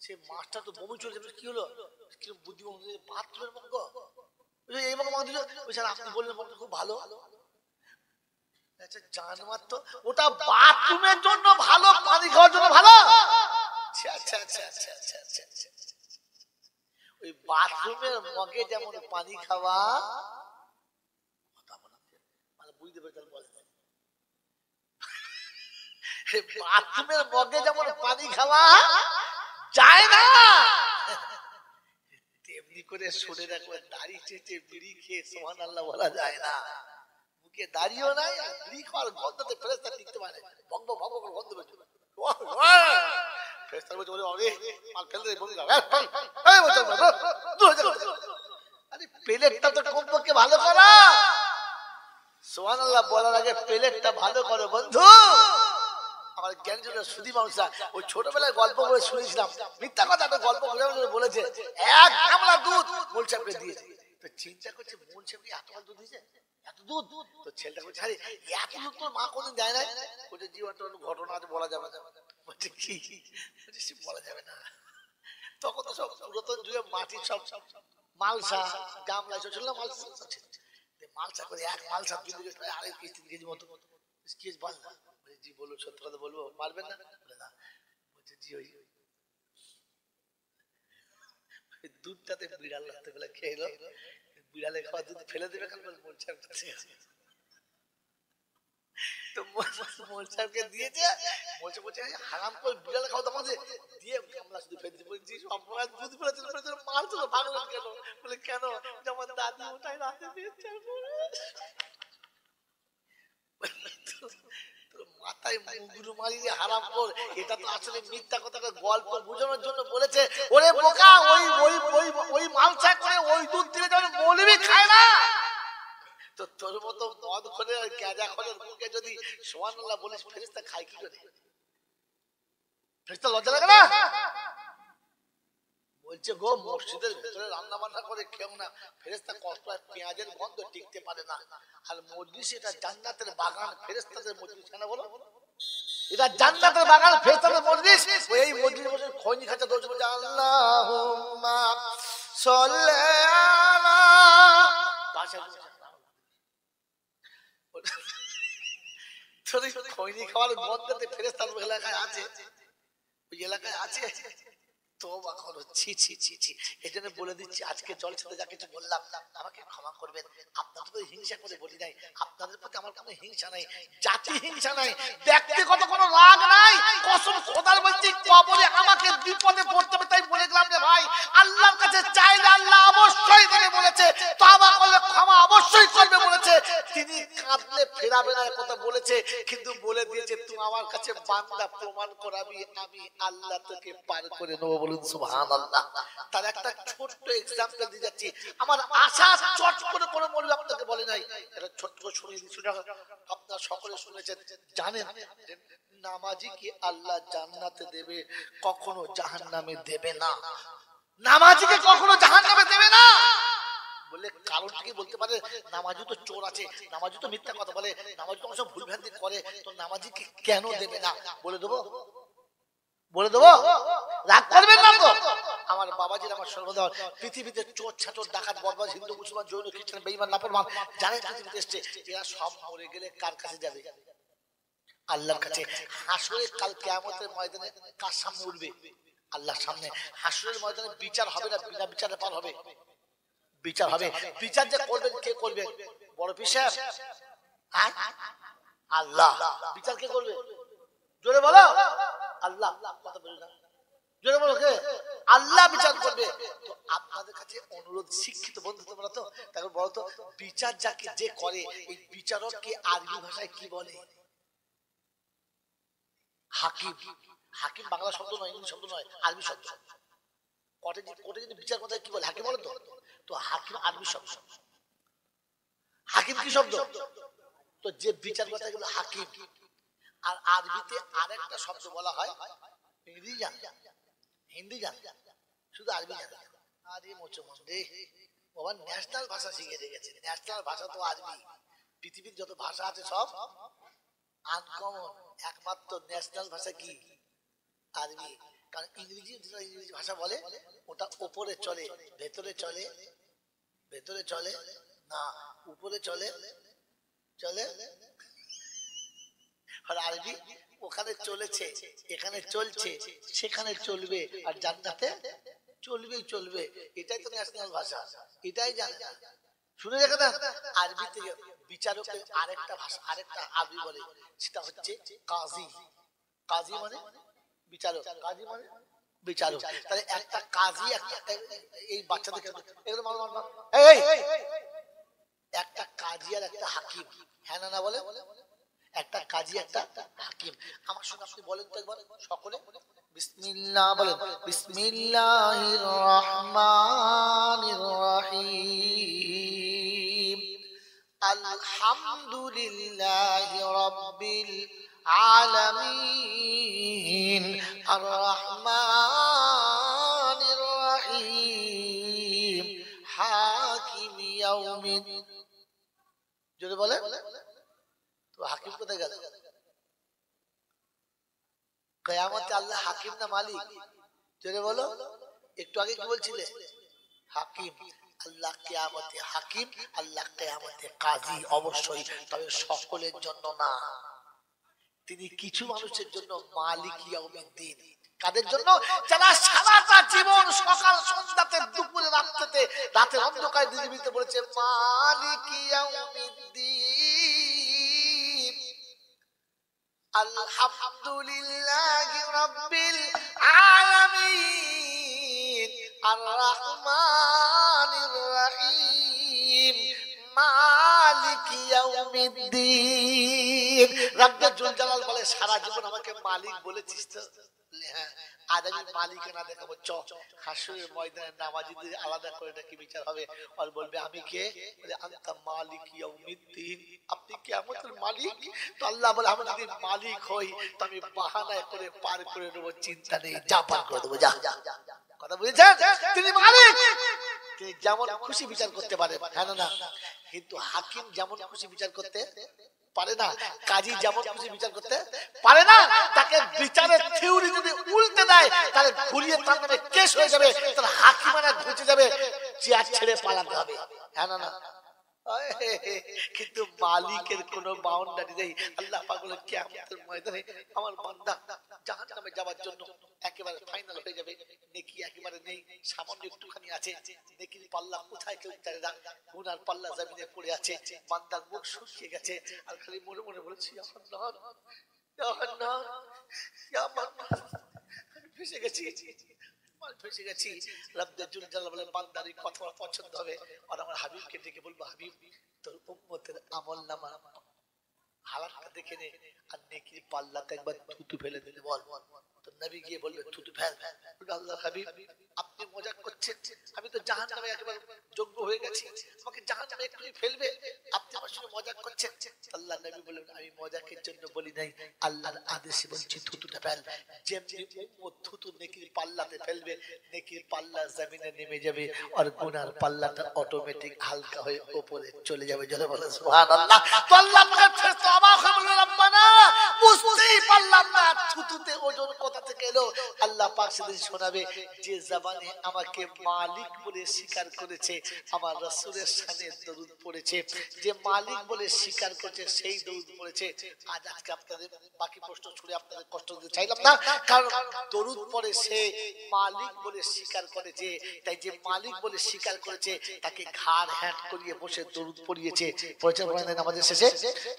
সে মাছটা তো বমি চলে যাবে, কি হলো কিরকম বুদ্ধিমতী, বাথরুমের মগ এই মগ দিল, আপনি বললেন মগটা খুব ভালো। আচ্ছা জানমার তো ওটা বাথরুমের জন্য ভালো, পানি খাওয়ার জন্য ভালো। আচ্ছা আচ্ছা আচ্ছা আচ্ছা আচ্ছা আচ্ছা, ওই বাথরুমের মগে যেমন পানি খাওয়া, মানে বুঝতে পেরেছেন বলেন, বাথরুমের মগে যেমন পানি খাওয়া যায় না, তেমনি করে শুনে রাখবেন দাড়ি চেটে বিড়ি খেয়ে সুবহানাল্লাহ বলা যায় না। মুখে দাড়িও নাই, বিড়ি খাওয়ার গন্ধতে ফেরেশতা টিকতে পারে, ভঙ্গ ভঙ্গ করে গন্ধ বের করে ফেরেশতা বলে ওরে মাল ফেলে দে, বলে দাও এই বল আরে প্লেটটা তো কমপক্ষে ভালো করো, সুবহানাল্লাহ বলার আগে প্লেটটা ভালো করো বন্ধু। আমার জ্ঞানজন্য সুধী মানুষরা ওই ছোটবেলায় গল্প করে শুনেছিলাম, মিথ্যা কথা তো গল্প বলেছে, এক গামলা দুধ মোল সাহেবকে দিয়েছে, তো চিন্তা করছে মোল সাহেবকে এত দুধ দিয়েছে, এত দুধ, তো ছেলেটা বলছে আরে এত দুধ তোর মা কোনদিন দেয় নাই, বলছে জীবনটা ঘটনা আছে বলা যাবে না, বলছে কি বলা যাবে না। তখন তো সব পুরাতন যুগে মাটির সব মালসা গামলা এসব ছিল না, মালসা করে এক মালসা ২ কেজি আড়াই কেজি ৩ কেজি মতো কেজি বল না, জি বলুন সত্য কথা বলবো, পারবেন না? না বলছে জি ওই দুধটাতে বিড়াল রাতে বেলা খেয়ে এলো, বিড়ালে খাওয়া দুধ ফেলে দেবে কেন বলছে, তো মোল সাহেবকে দিয়েছে, বলছে বলছে হারাম করে বিড়ালে খাওয়া আমাদের দিয়ে গামলা শুধু ফেলে দিতে বলছি, অপরাধ দুধ ফেলেছিল মারছিল, ভাগলেন কেন? বলে কেন যেমন দাদি ওটাই রাতে দিয়েছে, মাথায় মুগুরু মারিয়ে হারাম কর, এটা তো আসলে মিথ্যা কথাটা গল্প বোঝানোর জন্য বলেছে। ওরে বোকা, ওই ওই ওই ওই মালসা করে ওই দুধ দিলে যেন মৌলবি খায় না, তো তোর মতো মদ খোলে গাঁজা খোলের মুখে যদি সুবহানাল্লাহ বলিস, ফেরেশতা খায় কি করে? ফেরেশতা লজ্জা লাগে না? বলছে গো মসজিদের ভিতরে রান্না বান্না করে খেও না, ফেরেশতা কষ্ট হয়, পেঁয়াজের গন্ধ টিকতে পারে না, আর মজলিস এটা জান্নাতের বাগান, ফেরেশতাদের মজলিস, কেন বলো এটা জান্নাতের বাগান, ফেরেশতাদের মজলিস, এই মজলিসে বসে খৈনি খাচ্ছে, দোষ বলছে আল্লাহুম্মা সাল্লি আলা পাশা খৈনি খাওয়ার গন্ধতে ফেরেশতার এলাকায় আছে, ওই এলাকায় আছে, তওবা করো, ছি ছি ছি ছি। এজন্য বলে দিচ্ছি আজকে জলসাতে যা কিছু বললাম আমাকে ক্ষমা করবেন, আপনাদের তো হিংসা করে বলি নাই, আপনাদের প্রতি আমার কোনো হিংসা নাই, জাতি হিংসা নাই, ব্যক্তিগত কোনো রাগ নাই, কসম খোদার বলছি কবরে আমাকে বিপদে পড়তে হবে তাই বলে গেলাম রে ভাই, আল্লাহর কাছে চাইলে আল্লাহ অবশ্যই দেবে বলেছে, তওবা করলে ক্ষমা অবশ্যই করবে। কাঁদলে ফেরাবে না কথা বলেছে, কিন্তু বলে দিয়েছে তুই আমার কাছে বান্দা প্রমাণ করাবি, আমি আল্লাহ তোকে পার করে নেবো। বলুন সুবহানাল্লাহ। তার একটা ছোট্ট এক্সাম্পল দিয়ে যাচ্ছি। আমার আশা চট করে কোনো মৌলবী আপনাকে বলে নাই, এটা ছোট্ট করে শুনিয়ে দিচ্ছি, আপনারা সকলে শুনেছেন জানেন নামাজি কি আল্লাহ জান্নাতে দেবে, কখনো জাহান্নামে দেবে না। নামাজিকে কখনো জাহান্নামে দেবে না বলে কারণ কি বলতে পারে? নামাজি তো চোর আছে, নামাজি তো মিথ্যা কথা বলে, নামাজি তো সব ভুলভ্রান্তি করে, তো নামাজিকে কেন দেবে না? বলে দেবো, বলে দেবো, রাগ করবেন না তো? আমার বাবাজির আমার সর্বদা পৃথিবীতে চোর ছাচোর ডাকাত বদমাশ হিন্দু মুসলমান জৈন খ্রিস্টান বেঈমান নাফরমান জানেন পৃথিবীতে এসছে, এরা সব মরে গেলে কার কাছে যাবে? আল্লাহর কাছে। হাসরের কাল কিয়ামতের ময়দানে কার সামনে উঠবে? আল্লাহর সামনে। হাসরের ময়দানে বিচার হবে না, বিনা বিচারে পার হবে? বিচার হবে। বিচার যে করবেন কে করবেন? বড় পীর সাহেব? আল্লাহ। বিচার কে করবে? জোরে বলো। আল্লাহ। কথা বলি না, জোরে বলো কে? আল্লাহ বিচার করবে। তো আপনাদের কাছে অনুরোধ, শিক্ষিত বন্ধু তোমরা তো, তারপর বলো তো বিচার যাকে যে করে এই বিচারককে আরবি ভাষায় কি বলে? হাকিম। হাকিম বাংলা শব্দ নয়, ইংলিশ শব্দ নয়, আরবি শব্দ। কোর্টে যদি বিচার কথা কি বলে? হাকিম বলে তো। তো হাকিম আরবি শব্দ। হাকিম কি শব্দ? তো যে বিচার কথা এগুলো হাকিম। আর আরবিতে আরেকটা শব্দ বলা হয়, ইংরেজি জান, হিন্দি জান, শুধু আরবি জান। আরে মোচমন রে বাবা, ন্যাশনাল ভাষা শিখে রেখেছে। ন্যাশনাল ভাষা তো আরবি। পৃথিবীর যত ভাষা আছে সব আনকমন, একমাত্র ন্যাশনাল ভাষা কি? আরবি। কারণ ইংরেজি ভাষা বলে ওটা উপরে চলে, ভেতরে চলে, ভেতরে চলে না, উপরে চলে, চলে। আর আরবি ওখানে চলেছে, এখানে চলছে, সেখানে চলবে, আর জান্নাতে চলবেই চলবে। এটাই তো ন্যাশনাল ভাষা, এটাই জানে। শুনে রেখে দেন, আরবি থেকে বিচারকের আরেকটা ভাষা, আরেকটা আরবি বলে, সেটা হচ্ছে কাজী। কাজী মানে বিচারক, কাজী মানে বিচারক। তাহলে একটা কাজী, একটা এই বাচ্চাদেরকে একটা কাজী আর একটা হাকিম, হ্যাঁ না বলে? একটা কাজী একটা হাকিম। আমার সঙ্গে আপনি বলেন তো একবার সকলে, বিসমিল্লাহ বলেন। বিসমিল্লাহির রহমানির রহিম। আলহামদুলিল্লাহি রাব্বিল আলামিন। আর রহমানির রহিম। হাকিম ইয়াউমিদ। যদি বলে তো হাকিম কোথায় গেল? কিয়ামতে আল্লাহ হাকিম না মালিক? জোরে বলো। একটু আগে কি বলছিলে? হাকিম। আল্লাহ কিয়ামতে হাকিম, আল্লাহ কিয়ামতে কাজী। অবশ্যই, তবে সকলের জন্য না। তিনি কিছু মানুষের জন্য মালিক ইয়াউমিদ্দিন। কাদের জন্য? যারা সারাটা জীবন সকাল সন্ধ্যাতে দুপুরে রাত্রিতে রাতের অন্ধকারে নির্মিত বলেছে মালিক ইয়াউমিদ্দিন। আলহামদুলিল্লাহি রাব্বিল আলামিন। আর রহমানির রহিম। মালিক ইয়াউমিদ্দিন। রব্বুল জালাল বলে সারা জীবন আমাকে মালিক বলেছিস তো? হ্যাঁ, আজ আমি মালিকানা দেখাবো। চ হাসরের ময়দানে নামাজীদের আলাদা করে নাকি বিচার হবে, আর বলবে আমি কে? বলে আনতা মালিক ইয়াউমিদ্দিন। আপনি কিয়ামতের মালিক? তো আল্লাহ বলে আমি যদি মালিক হই তো আমি বাহানা করে পার করে নেবো, চিন্তা নেই, যা পার করে দেবো, যা। কথা বুঝেছেন? তিনি মালিক, তিনি যেমন খুশি বিচার করতে পারে, হ্যাঁ না? কিন্তু হাকিম যেমন খুশি বিচার করতে পারে না, কাজী যেমন খুশি বিচার করতে পারে না। তাকে বিচারের থিওরি যদি উল্টে দেয় তাহলে ঘুরিয়ে তার নামে কেস হয়ে যাবে, তার হাকিমানা ঘুচে যাবে, চেয়ার ছেড়ে পালাতে হবে, হ্যাঁ না? কিন্তু মালিকের কোনো বাউন্ডারি নেই। আল্লাহ পাক বলেন কিয়ামতের ময়দানে আমার বান্দা জাহান্নামে যাওয়ার জন্য একেবারে ফাইনাল হয়ে যাবে। নেকি একেবারে নেই, সামান্য একটুখানি আছে। নেকির পাল্লা কোথায় কেউ জানে না, গুনার পাল্লা জমিনে পড়ে আছে। বান্দার মুখ শুকিয়ে গেছে, আর খালি মনে মনে বলেছি জাহান্নাম, জাহান্নাম, জাহান্নাম, ফেসে গেছি, ফেসে গেছি। রব্বুল জালাল বলেন বান্দার এই কথা পছন্দ হবে, আর আমার হাবিবকে ডেকে বলবো হাবিব তোর উম্মতের আমলনামা হালাতটা দেখে নে, আর নেকির পাল্লাতে একবার থুতু ফেলে দিলে বল। তো নবী গিয়ে বলবে থুতু ফেল। আল্লাহ হাবিব আপনি মজাক করছেন, আমি তো জাহান্নামে একেবারে যোগ্য হয়ে গেছি, আমাকে জাহান্নামে একটু ফেলবে, আপনি আমার সঙ্গে মজাক করছেন। আল্লাহ নবী বললেন আমি মজাকের জন্য বলি নাই, আল্লাহর আদেশে বলছি থুতুটা ফেল। যেমনি উম্মত থুতু নেকির পাল্লাতে ফেলবে, নেকির পাল্লা জমিনে নেমে যাবে, আর গুনার পাল্লাটা অটোমেটিক হালকা হয়ে উপরে চলে যাবে। জোরে বলেন সুবহানাল্লাহ। তো আল্লাহ পাকের ফেরেশতা অবাক হয়ে বললেন রব্বানা, বুঝতেই পারলাম না থুতুতে ওজন কোথা থেকে এলো। আল্লাহ পাক সেদিন শোনাবে, যে জবানে আমাকে মালিক বলে স্বীকার করেছে, আমার রাসূলের শানে দরুদ পড়েছে, যে মালিক বলে স্বীকার করেছে সেই দরুদ পড়েছে। আজকে আপনাদের বাকি প্রশ্ন ছুড়ে আপনাদের কষ্ট দিতে চাইলাম না, কারণ দরুদ পড়ে সে মালিক বলে স্বীকার করেছে, তাই যে মালিক বলে স্বীকার করেছে তাকে ঘাড় হ্যাট করিয়ে বসে দরুদ পড়িয়েছে, পড়েছেন আমাদের শেষে।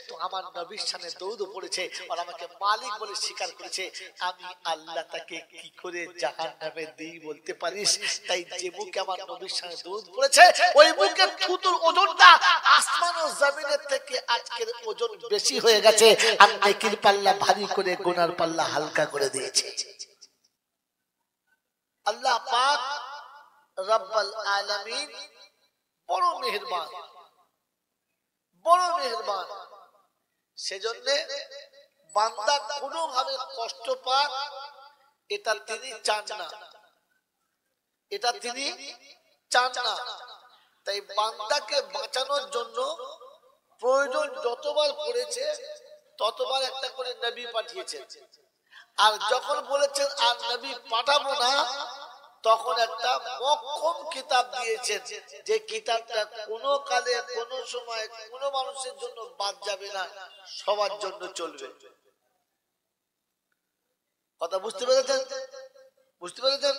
তো আমার নবীর শানে দরুদ পড়েছে আর আমাকে মালিক বলে স্বীকার করেছে, আমি আল্লাহ তাকে কি করে জাহান্নামে দিই বলতে পারিস? তাই যে মুখে আমার নবীর শানে দরুদ পড়েছে ওই মুখের থুতুর ওজনটা আসমান ও জমিনের থেকে আজকের ওজন বেশি হয়ে গেছে, আর নেকির পাল্লা ভারী করে গুনার পাল্লা হালকা করে দিয়েছে। আল্লাহ পাক রব্বুল আলামিন বড় মেহেরবান, বড় মেহেরবান। সেজন্য বান্দা কোনো ভাবে কষ্ট পাক এটা তিনি চান না, এটা তিনি চান না। তাই বান্দাকে বাঁচানোর জন্য প্রয়োজন যতবার পড়েছে ততবার একটা করে নবী পাঠিয়েছেন, আর যখন বলেছেন আর নবী পাঠাবো না তখন একটা মক্ষম কিতাব দিয়েছেন, যে কিতাবটা কোনো কালে কোনো সময় কোনো মানুষের জন্য বাদ যাবে না, সবার জন্য চলবে। কথা বুঝতে পেরেছেন? বুঝতে পেরেছেন?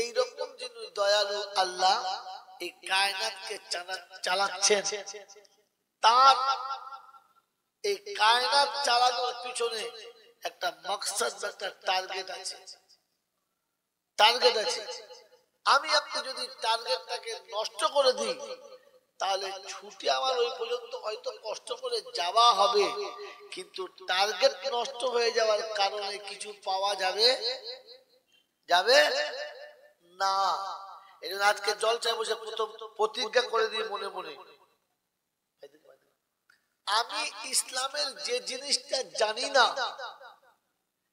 এইরকম যিনি দয়ালু আল্লাহ এই কায়নাতকে চালাচ্ছেন, তার এই কায়নাত চালানোর পিছনে একটা মাকসাদ, একটা টার্গেট আছে, টার্গেট আছে। আমি আপনি যদি টার্গেটটাকে নষ্ট করে দিই তাহলে ছুটি আমার ওই পর্যন্ত হয়তো কষ্ট করে যাওয়া হবে, কিন্তু টার্গেট নষ্ট হয়ে যাওয়ার কারণে কিছু পাওয়া যাবে যাবে না। এই জন্য আজকে জলসায় বসে প্রথম প্রতিজ্ঞা করে দিই মনে মনে, আমি ইসলামের যে জিনিসটা জানি না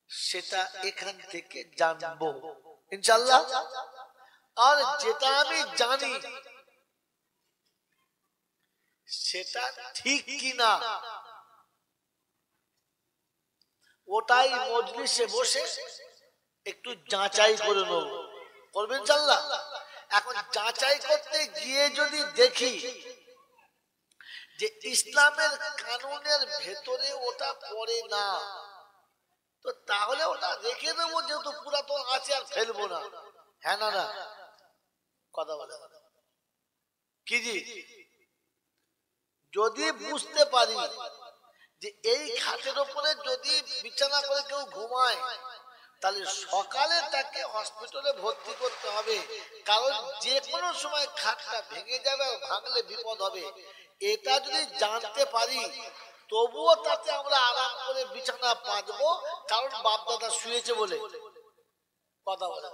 সেটা এখান থেকে জানবো ইনশাআল্লাহ, আর যেটা আমি জানি সেটা ঠিক কিনা ওটাই মজলিসে বসে একটু যাচাই করে নেব, করবেন ইনশাআল্লাহ। এখন যাচাই করতে গিয়ে যদি দেখি যে ইসলামের কানুনের ভেতরে ওটা পড়ে না, তো তাহলে ওটা রেখে দেবো, যেহেতু পুরাতন আছে আর ফেলবো না। হ্যাঁ না না কথা বলে কি জি, যদি বুঝতে পারি যে এই খাটের উপরে যদি বিছানা করে কেউ ঘুমায় তাহলে সকালে তাকে হসপিটালে ভর্তি করতে হবে, কারণ যে কোনো সময় খাটটা ভেঙে যাবে, ভাঙলে বিপদ হবে। এটা যদি জানতে পারি তবুও তাতে আমরা আরাম করে বিছানা পাতবো, কারণ বাপ দাদা শুয়েছে বলে। কথা বলে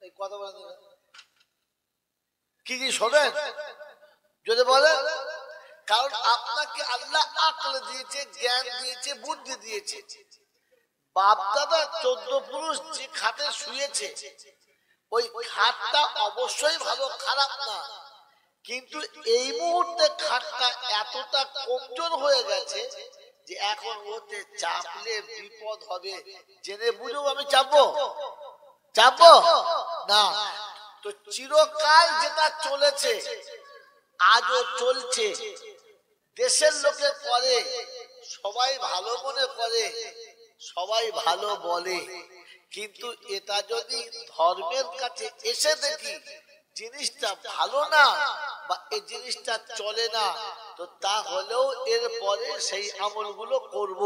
এই কথা বলে কি কি শোনেন যদি বলে, কারণ আপনাকে আল্লাহ আকল দিয়েছে, জ্ঞান দিয়েছে, বুদ্ধি দিয়েছে। বাপ দাদা 14 পুরুষ যে খাটে শুয়েছে ওই খাটটা অবশ্যই ভালো, খারাপ না, কিন্তু এই মুহূর্তে খাটটা এতটা কমজোর হয়ে গেছে যে এখন ওতে চাপলে বিপদ হবে, জেনে বুঝেও আমি চাপবো? চাপবো না। তো চিরকাল যেটা চলেছে আজও চলছে, দেশের লোকে করে, সবাই ভালো মনে করে, সবাই ভালো বলে, কিন্তু এটা যদি ধর্মের কাছে এসে দেখি জিনিসটা ভালো না বা এই জিনিসটা চলে না, তো তাহলেও এরপরে সেই আমলগুলো করব।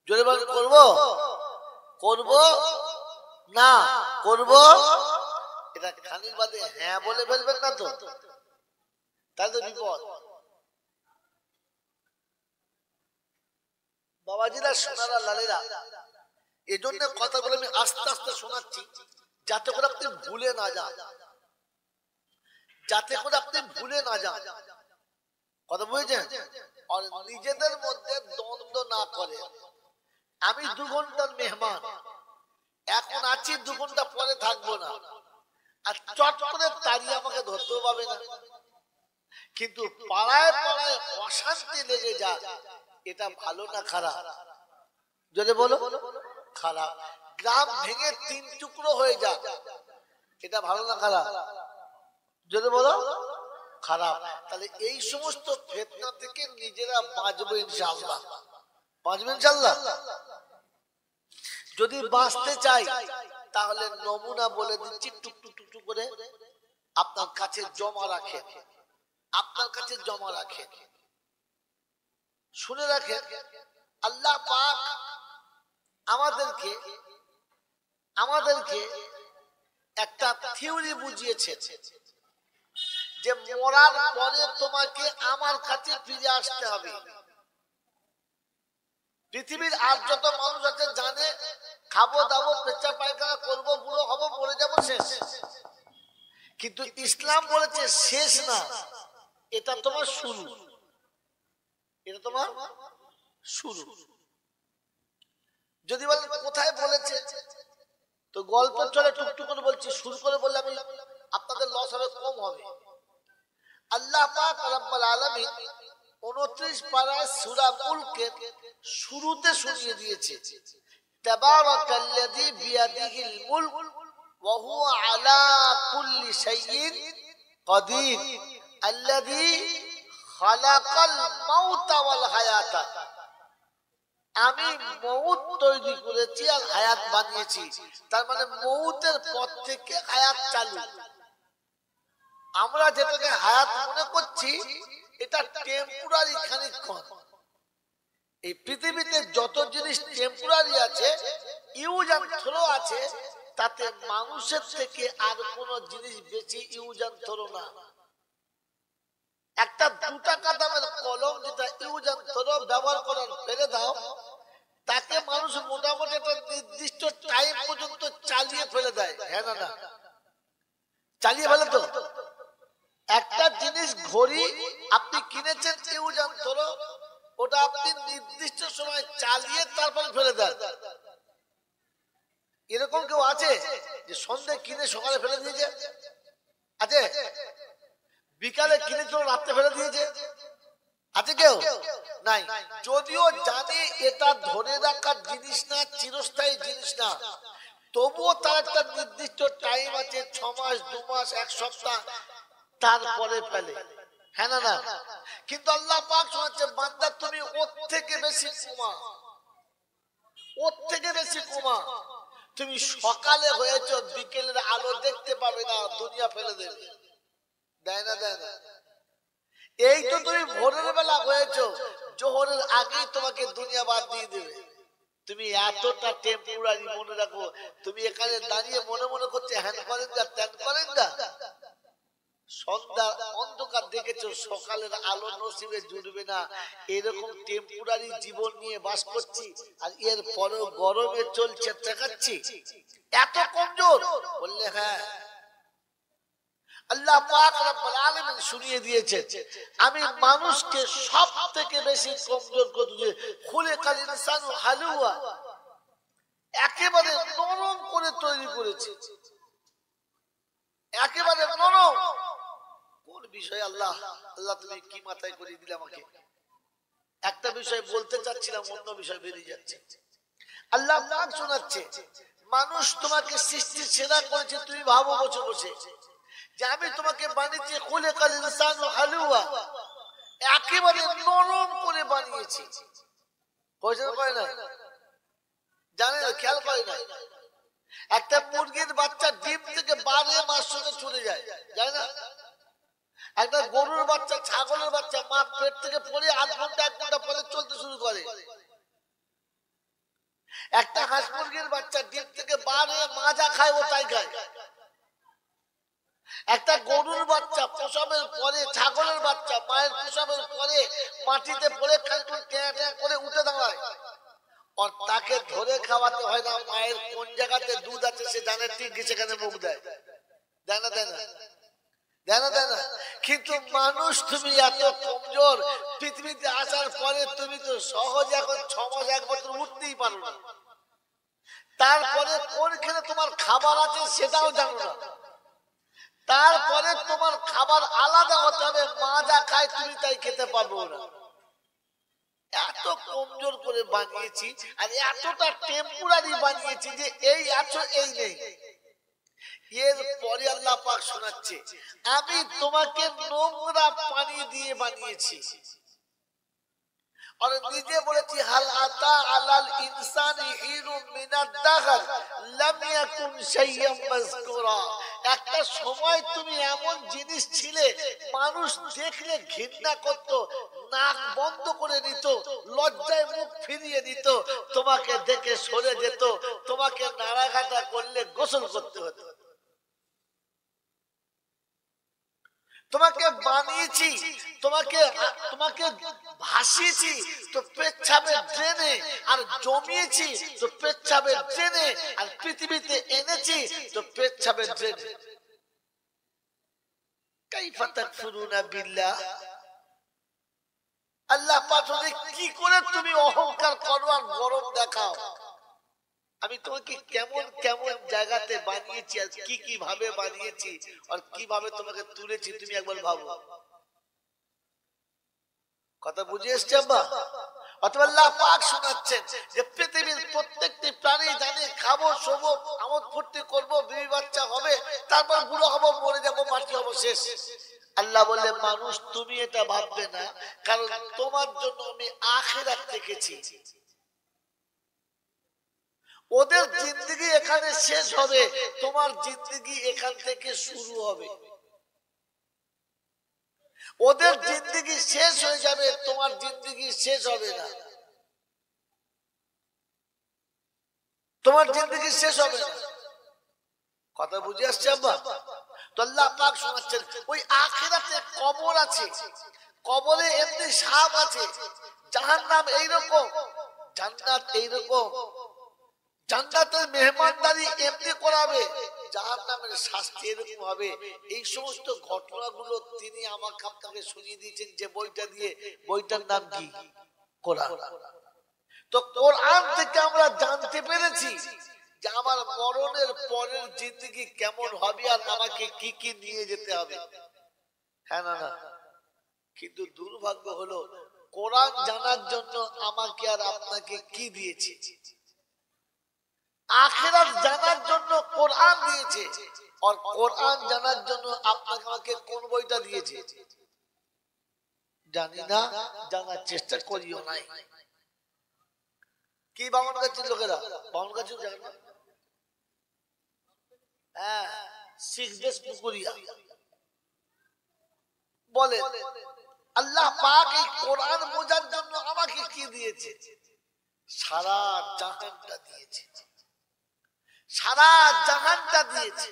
জোরে বল, করব করব না করব, এটা খানিক বাদে হ্যাঁ বলে ফেলবেন না তো, তাহলে তো বিপদ। বাবাজিরা, সোনারা, লালেরা, এজন্য কথাগুলো আমি আস্তে আস্তে শোনাচ্ছি যাতে করে আপনি ভুলে না যান, যাতে করে আপনি ভুলে না যান। কথা বুঝেছেন? আর নিজেদের মধ্যে দ্বন্দ্ব না করে। আমি 2 ঘন্টার মেহমান, এখন আছি, 2 ঘন্টা পরে থাকবো না, আর চট করে তাড়িয়ে আমাকে ধরতেও পাবে না। কিন্তু পাড়ায় পাড়ায় অশান্তি লেগে যাক, এটা ভালো না খারাপ? যদি বলো খারাপ। গ্রাম ভেঙে 3 টুকরো হয়ে যাক, এটা ভালো না খারাপ? যদি বলো খারাপ। তাহলে এই সমস্ত ফিতনা থেকে নিজেরা বাঁচবো ইনশাআল্লাহ। বাঁচবো ইনশাআল্লাহ। যদি বাঁচতে চাই তাহলে নমুনা বলে দিচ্ছি, টুকটুক টুকটুক করে আপনার কাছে জমা রাখেন, আপনার কাছে জমা রাখেন, শুনে রাখেন। আল্লাহ পাক আমাদেরকে একটা থিওরি বুঝিয়েছে যে মরার পরে তোমাকে আমার কাছে ফিরে আসতে হবে। পৃথিবীর আর যত মানুষ আছে জানে খাবো দাবো পেচ্ছা পায়খানা করবো, বুড়ো হবো, মরে যাবো, শেষ। কিন্তু ইসলাম বলেছে শেষ না, এটা তোমার শুরু, এটা তোমার শুরু। যদি বলেন কোথায় বলেছে, তো গল্প চলে টুকটুক করে বলছি, শুরু করে বললে আমি আপনাদের লস হবে, কম হবে। আল্লাহ পাক রব্বুল আলামিন 29 পারায় সূরা মুলকের শুরুতে শুনিয়ে দিয়েছে, তাবারাকাল্লাযী বিয়াদিহিল মুলক ওয়া হুয়া আলা কুল্লি শাইইন কাদির আল্লাযী খালাকাল মাউতা ওয়াল হায়াতা। আমি মউত তৈরি করেছি আর হায়াত বানিয়েছি, তার মানে মউতের পর থেকে হায়াত চালু। আমরা যেটাকে হায়াত মনে করছি এটা টেম্পোরারি, খানিকক্ষণ। এই পৃথিবীতে যত জিনিস টেম্পোরারি আছে, ইউজ এন্ড থ্রো আছে, তাতে মানুষের থেকে আর কোন জিনিস বেশি ইউজ এন্ড থ্রো না। একটা 2 টাকা দামের কলম যেটা ইউজ এন্ড থ্রো ব্যবহার করার ফেলে দাও, তাকে মানুষ মোটামুটি একটা নির্দিষ্ট টাইম পর্যন্ত চালিয়ে ফেলে দেয়। হ্যাঁ না না, চালিয়ে ফেলে তো। একটা জিনিস ঘড়ি আপনি কিনেছেন ইউজ এন্ড থ্রো, ওটা আপনি নির্দিষ্ট সময় চালিয়ে তারপরে ফেলে দেন। এরকম কেউ আছে যে সন্ধ্যে কিনে সকালে ফেলে দিয়েছে? আছে? বিকালে কিনে তো রাতে ফেলে দিয়েছে? আছে কেউ? নাই। যদিও জানে এটা ধরে রাখার জিনিস না, চিরস্থায়ী জিনিস না, তবুও তার একটা নির্দিষ্ট টাইম আছে, 6 মাস, 2 মাস, 1 সপ্তাহ, তারপরে ফেলে। হ্যাঁ না না? কিন্তু আল্লাহ পাক শোনাচ্ছে, বান্দা তুমি ওর থেকে বেশি কমা, ওর থেকে বেশি কমা। তুমি সকালে হয়েছ, বিকেলের আলো দেখতে পাবে না, দুনিয়া ফেলে দেবে। দেয় না? দেয় না? এই তো তুমি ভোরের বেলা হয়েছ, জোহরের আগেই তোমাকে দুনিয়া বাদ দিয়ে দেবে। তুমি এতটা টেম্পোরারি, মনে রাখো। তুমি এখানে দাঁড়িয়ে মনে মনে করছে হ্যান করেন না, ত্যান করেন না, সন্ধ্যা অন্ধকার দেখেছো, সকালের আলো নসিবে জুড়বে না। এরকম টেম্পোরারি জীবন নিয়ে বাস করছি, আর এর পরেও গরমে চলছে দেখাচ্ছি, এত কমজোর বললে? হ্যাঁ, আল্লাহ পাক রব্বুল আলামিন শুনিয়ে দিয়েছে, আমি মানুষকে সব থেকে বেশি কমজোর করে দিয়েছি। খুলিকাল ইনসানু হালুয়া, একেবারে নরম করে তৈরি করেছি, একেবারে নরম। কোন বিষয় আল্লাহ, আল্লাহ তুমি কি মাথায় করিয়ে দিলে আমাকে? একটা বিষয় বলতে চাচ্ছিলাম, অন্য বিষয় বেরিয়ে যাচ্ছে। আল্লাহ পাক শোনাচ্ছে, মানুষ তোমাকে সৃষ্টি সেরা করেছে। তুমি ভাবো বসে বসে যে আমি তোমাকে বানিয়েছি খুলিকাল ইনসানু হালুয়া, একেবারে নরম করে বানিয়েছি। পয়সা করে না, জানে না, খেয়াল করে না। একটা মুরগির বাচ্চা ডিম থেকে 12 মাস সঙ্গে চলে যায়, যায় না? একটা গরুর বাচ্চা, ছাগলের বাচ্চা মা পেট থেকে পড়ে 8 ঘন্টা 1 ঘন্টা পরে চলতে শুরু করে। একটা হাঁস মুরগির বাচ্চা ডিম থেকে 12 মা যা খায় ও তাই খায়। একটা গরুর বাচ্চা প্রসবের পরে, ছাগলের বাচ্চা মায়ের প্রসবের পরে মাটিতে পড়ে খানিকক্ষণ ট্যাঁ ট্যাঁ করে উঠে দাঁড়ায়। আর তাকে ধরে খাওয়াতে হয় না, মায়ের কোন জায়গাতে দুধ আছে সে জানে, ঠিক সেখানে মুখ দেয়, দেয় না দেয় না দেয় না দেয় না। কিন্তু মানুষ তুমি এত কমজোর, পৃথিবীতে আসার পরে তুমি তো সহজে এখন 6 মাস 1 বছর উঠতেই পারো না, তারপরে কোনখানে তোমার খাবার আছে সেটাও জানো না, তারপরে তোমার খাবার আলাদা হতে হবে, মা যা খায় তুমি তাই খেতে পারবো না। এত কমজোর করে বানিয়েছি আর এতটা টেম্পোরারি বানিয়েছি যে এই আছো এই নেই। এর পরে আল্লাহ পাক শোনাচ্ছে, আমি তোমাকে নোংরা পানি দিয়ে বানিয়েছি। আর নিজে বলেছি, হাল আতা আলাল ইনসানি হিরুম মিনাদ দাহর লাম ইয়াকুন শাইয়্যাম মাযকুরা। একটা সময় তুমি এমন জিনিস ছিলে, মানুষ দেখলে ঘৃণা করত, নাক বন্ধ করে নিত, লজ্জায় মুখ ফিরিয়ে নিত, তোমাকে দেখে সরে যেত, তোমাকে নাড়াঘাটা করলে গোসল করতে হতো। তোমাকে বানিয়েছি, তোমাকে তোমাকে ভাসিয়েছি তো পেচ্ছাবের ড্রেনে, আর জমিয়েছি তো পেচ্ছাবের ড্রেনে, আর পৃথিবীতে এনেছি তো পেচ্ছাবের ড্রেনে। কাইফা তাকফুরুনা বিল্লাহ। আল্লাহ পাক বলে, কি করে তুমি অহংকার করো আর গরম দেখাও? আমি তোমাকে কেমন কেমন জায়গাতে বানিয়েছি আর কি কি ভাবে বানিয়েছি আর কিভাবে তোমাকে তুলেছি, তুমি একবার ভাবো। কথা বুঝে এসছে আব্বা? অথবা আল্লাহ পাক শোনাচ্ছেন যে পৃথিবীর প্রত্যেকটি প্রাণী জানে খাবো, শোবো, আমোদ ফুর্তি করবো, বিবি বাচ্চা হবে, তারপর বুড়ো হবো, মরে যাবো, মাটি হবো, শেষ। আল্লাহ বলে, মানুষ তুমি এটা ভাববে না, কারণ তোমার জন্য আমি আখিরাত রেখেছি। ওদের জিন্দেগি এখানে শেষ হবে, তোমার জিন্দেগি এখান থেকে শুরু হবে। ওদের জিন্দেগি শেষ হয়ে যাবে, তোমার জিন্দেগি শেষ হবে না, তোমার জিন্দেগি শেষ হবে না। কথা বুঝে আসছে আব্বা? তো আল্লাহ পাক শোনাচ্ছেন, ওই আখিরাতে কবর আছে, কবরে এমনি সাপ আছে, জাহান্নাম এইরকম, জান্নাত এইরকম। জান্নাতের মেহমানদারি এমনি করাবে, জাহান্নামের শাস্তি এরকম হবে। এই সমস্ত ঘটনাগুলো তিনি আমাকে আপনাকে শুনিয়ে দিয়েছেন যে বইটা দিয়ে, বইটার নাম কি? কোরআন। তো কোরআন থেকে আমরা জানতে পেরেছি যে আমার মরণের পরের জিন্দেগি কেমন হবে আর আমাকে কি কি নিয়ে যেতে হবে। হ্যাঁ না না, কিন্তু দুর্ভাগ্য হলো কোরআন জানার জন্য আমাকে আর আপনাকে কি দিয়েছে? আখিরাত জানার জন্য কোরআন দিয়েছে, আর কোরআন জানার জন্য আপনাকে আমাকে কোন বইটা দিয়েছে জানি না, জানার চেষ্টা করিও নাই। কি বামন গাছের লোকেরা, বামন গাছেও জানে না। হ্যাঁ, শিখদেশ পুকুরিয়া বলে আল্লাহ পাক এই কোরআন বোঝার জন্য আমাকে কি দিয়েছে? সারা জাহানটা দিয়েছে, সারা জাহানটা দিয়েছে,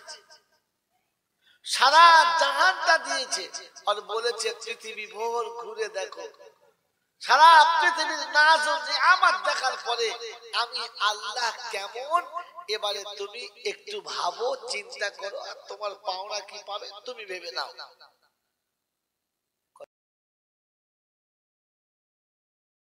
সারা জাহানটা দিয়েছে। আর বলেছে পৃথিবী ভোর ঘুরে দেখো। সারা পৃথিবীর নাজ ও নিয়ামত দেখার পরে আমি আল্লাহ কেমন, এবারে তুমি একটু ভাবো, চিন্তা করো, আর তোমার পাওনা কি পাবে তুমি ভেবে নাও।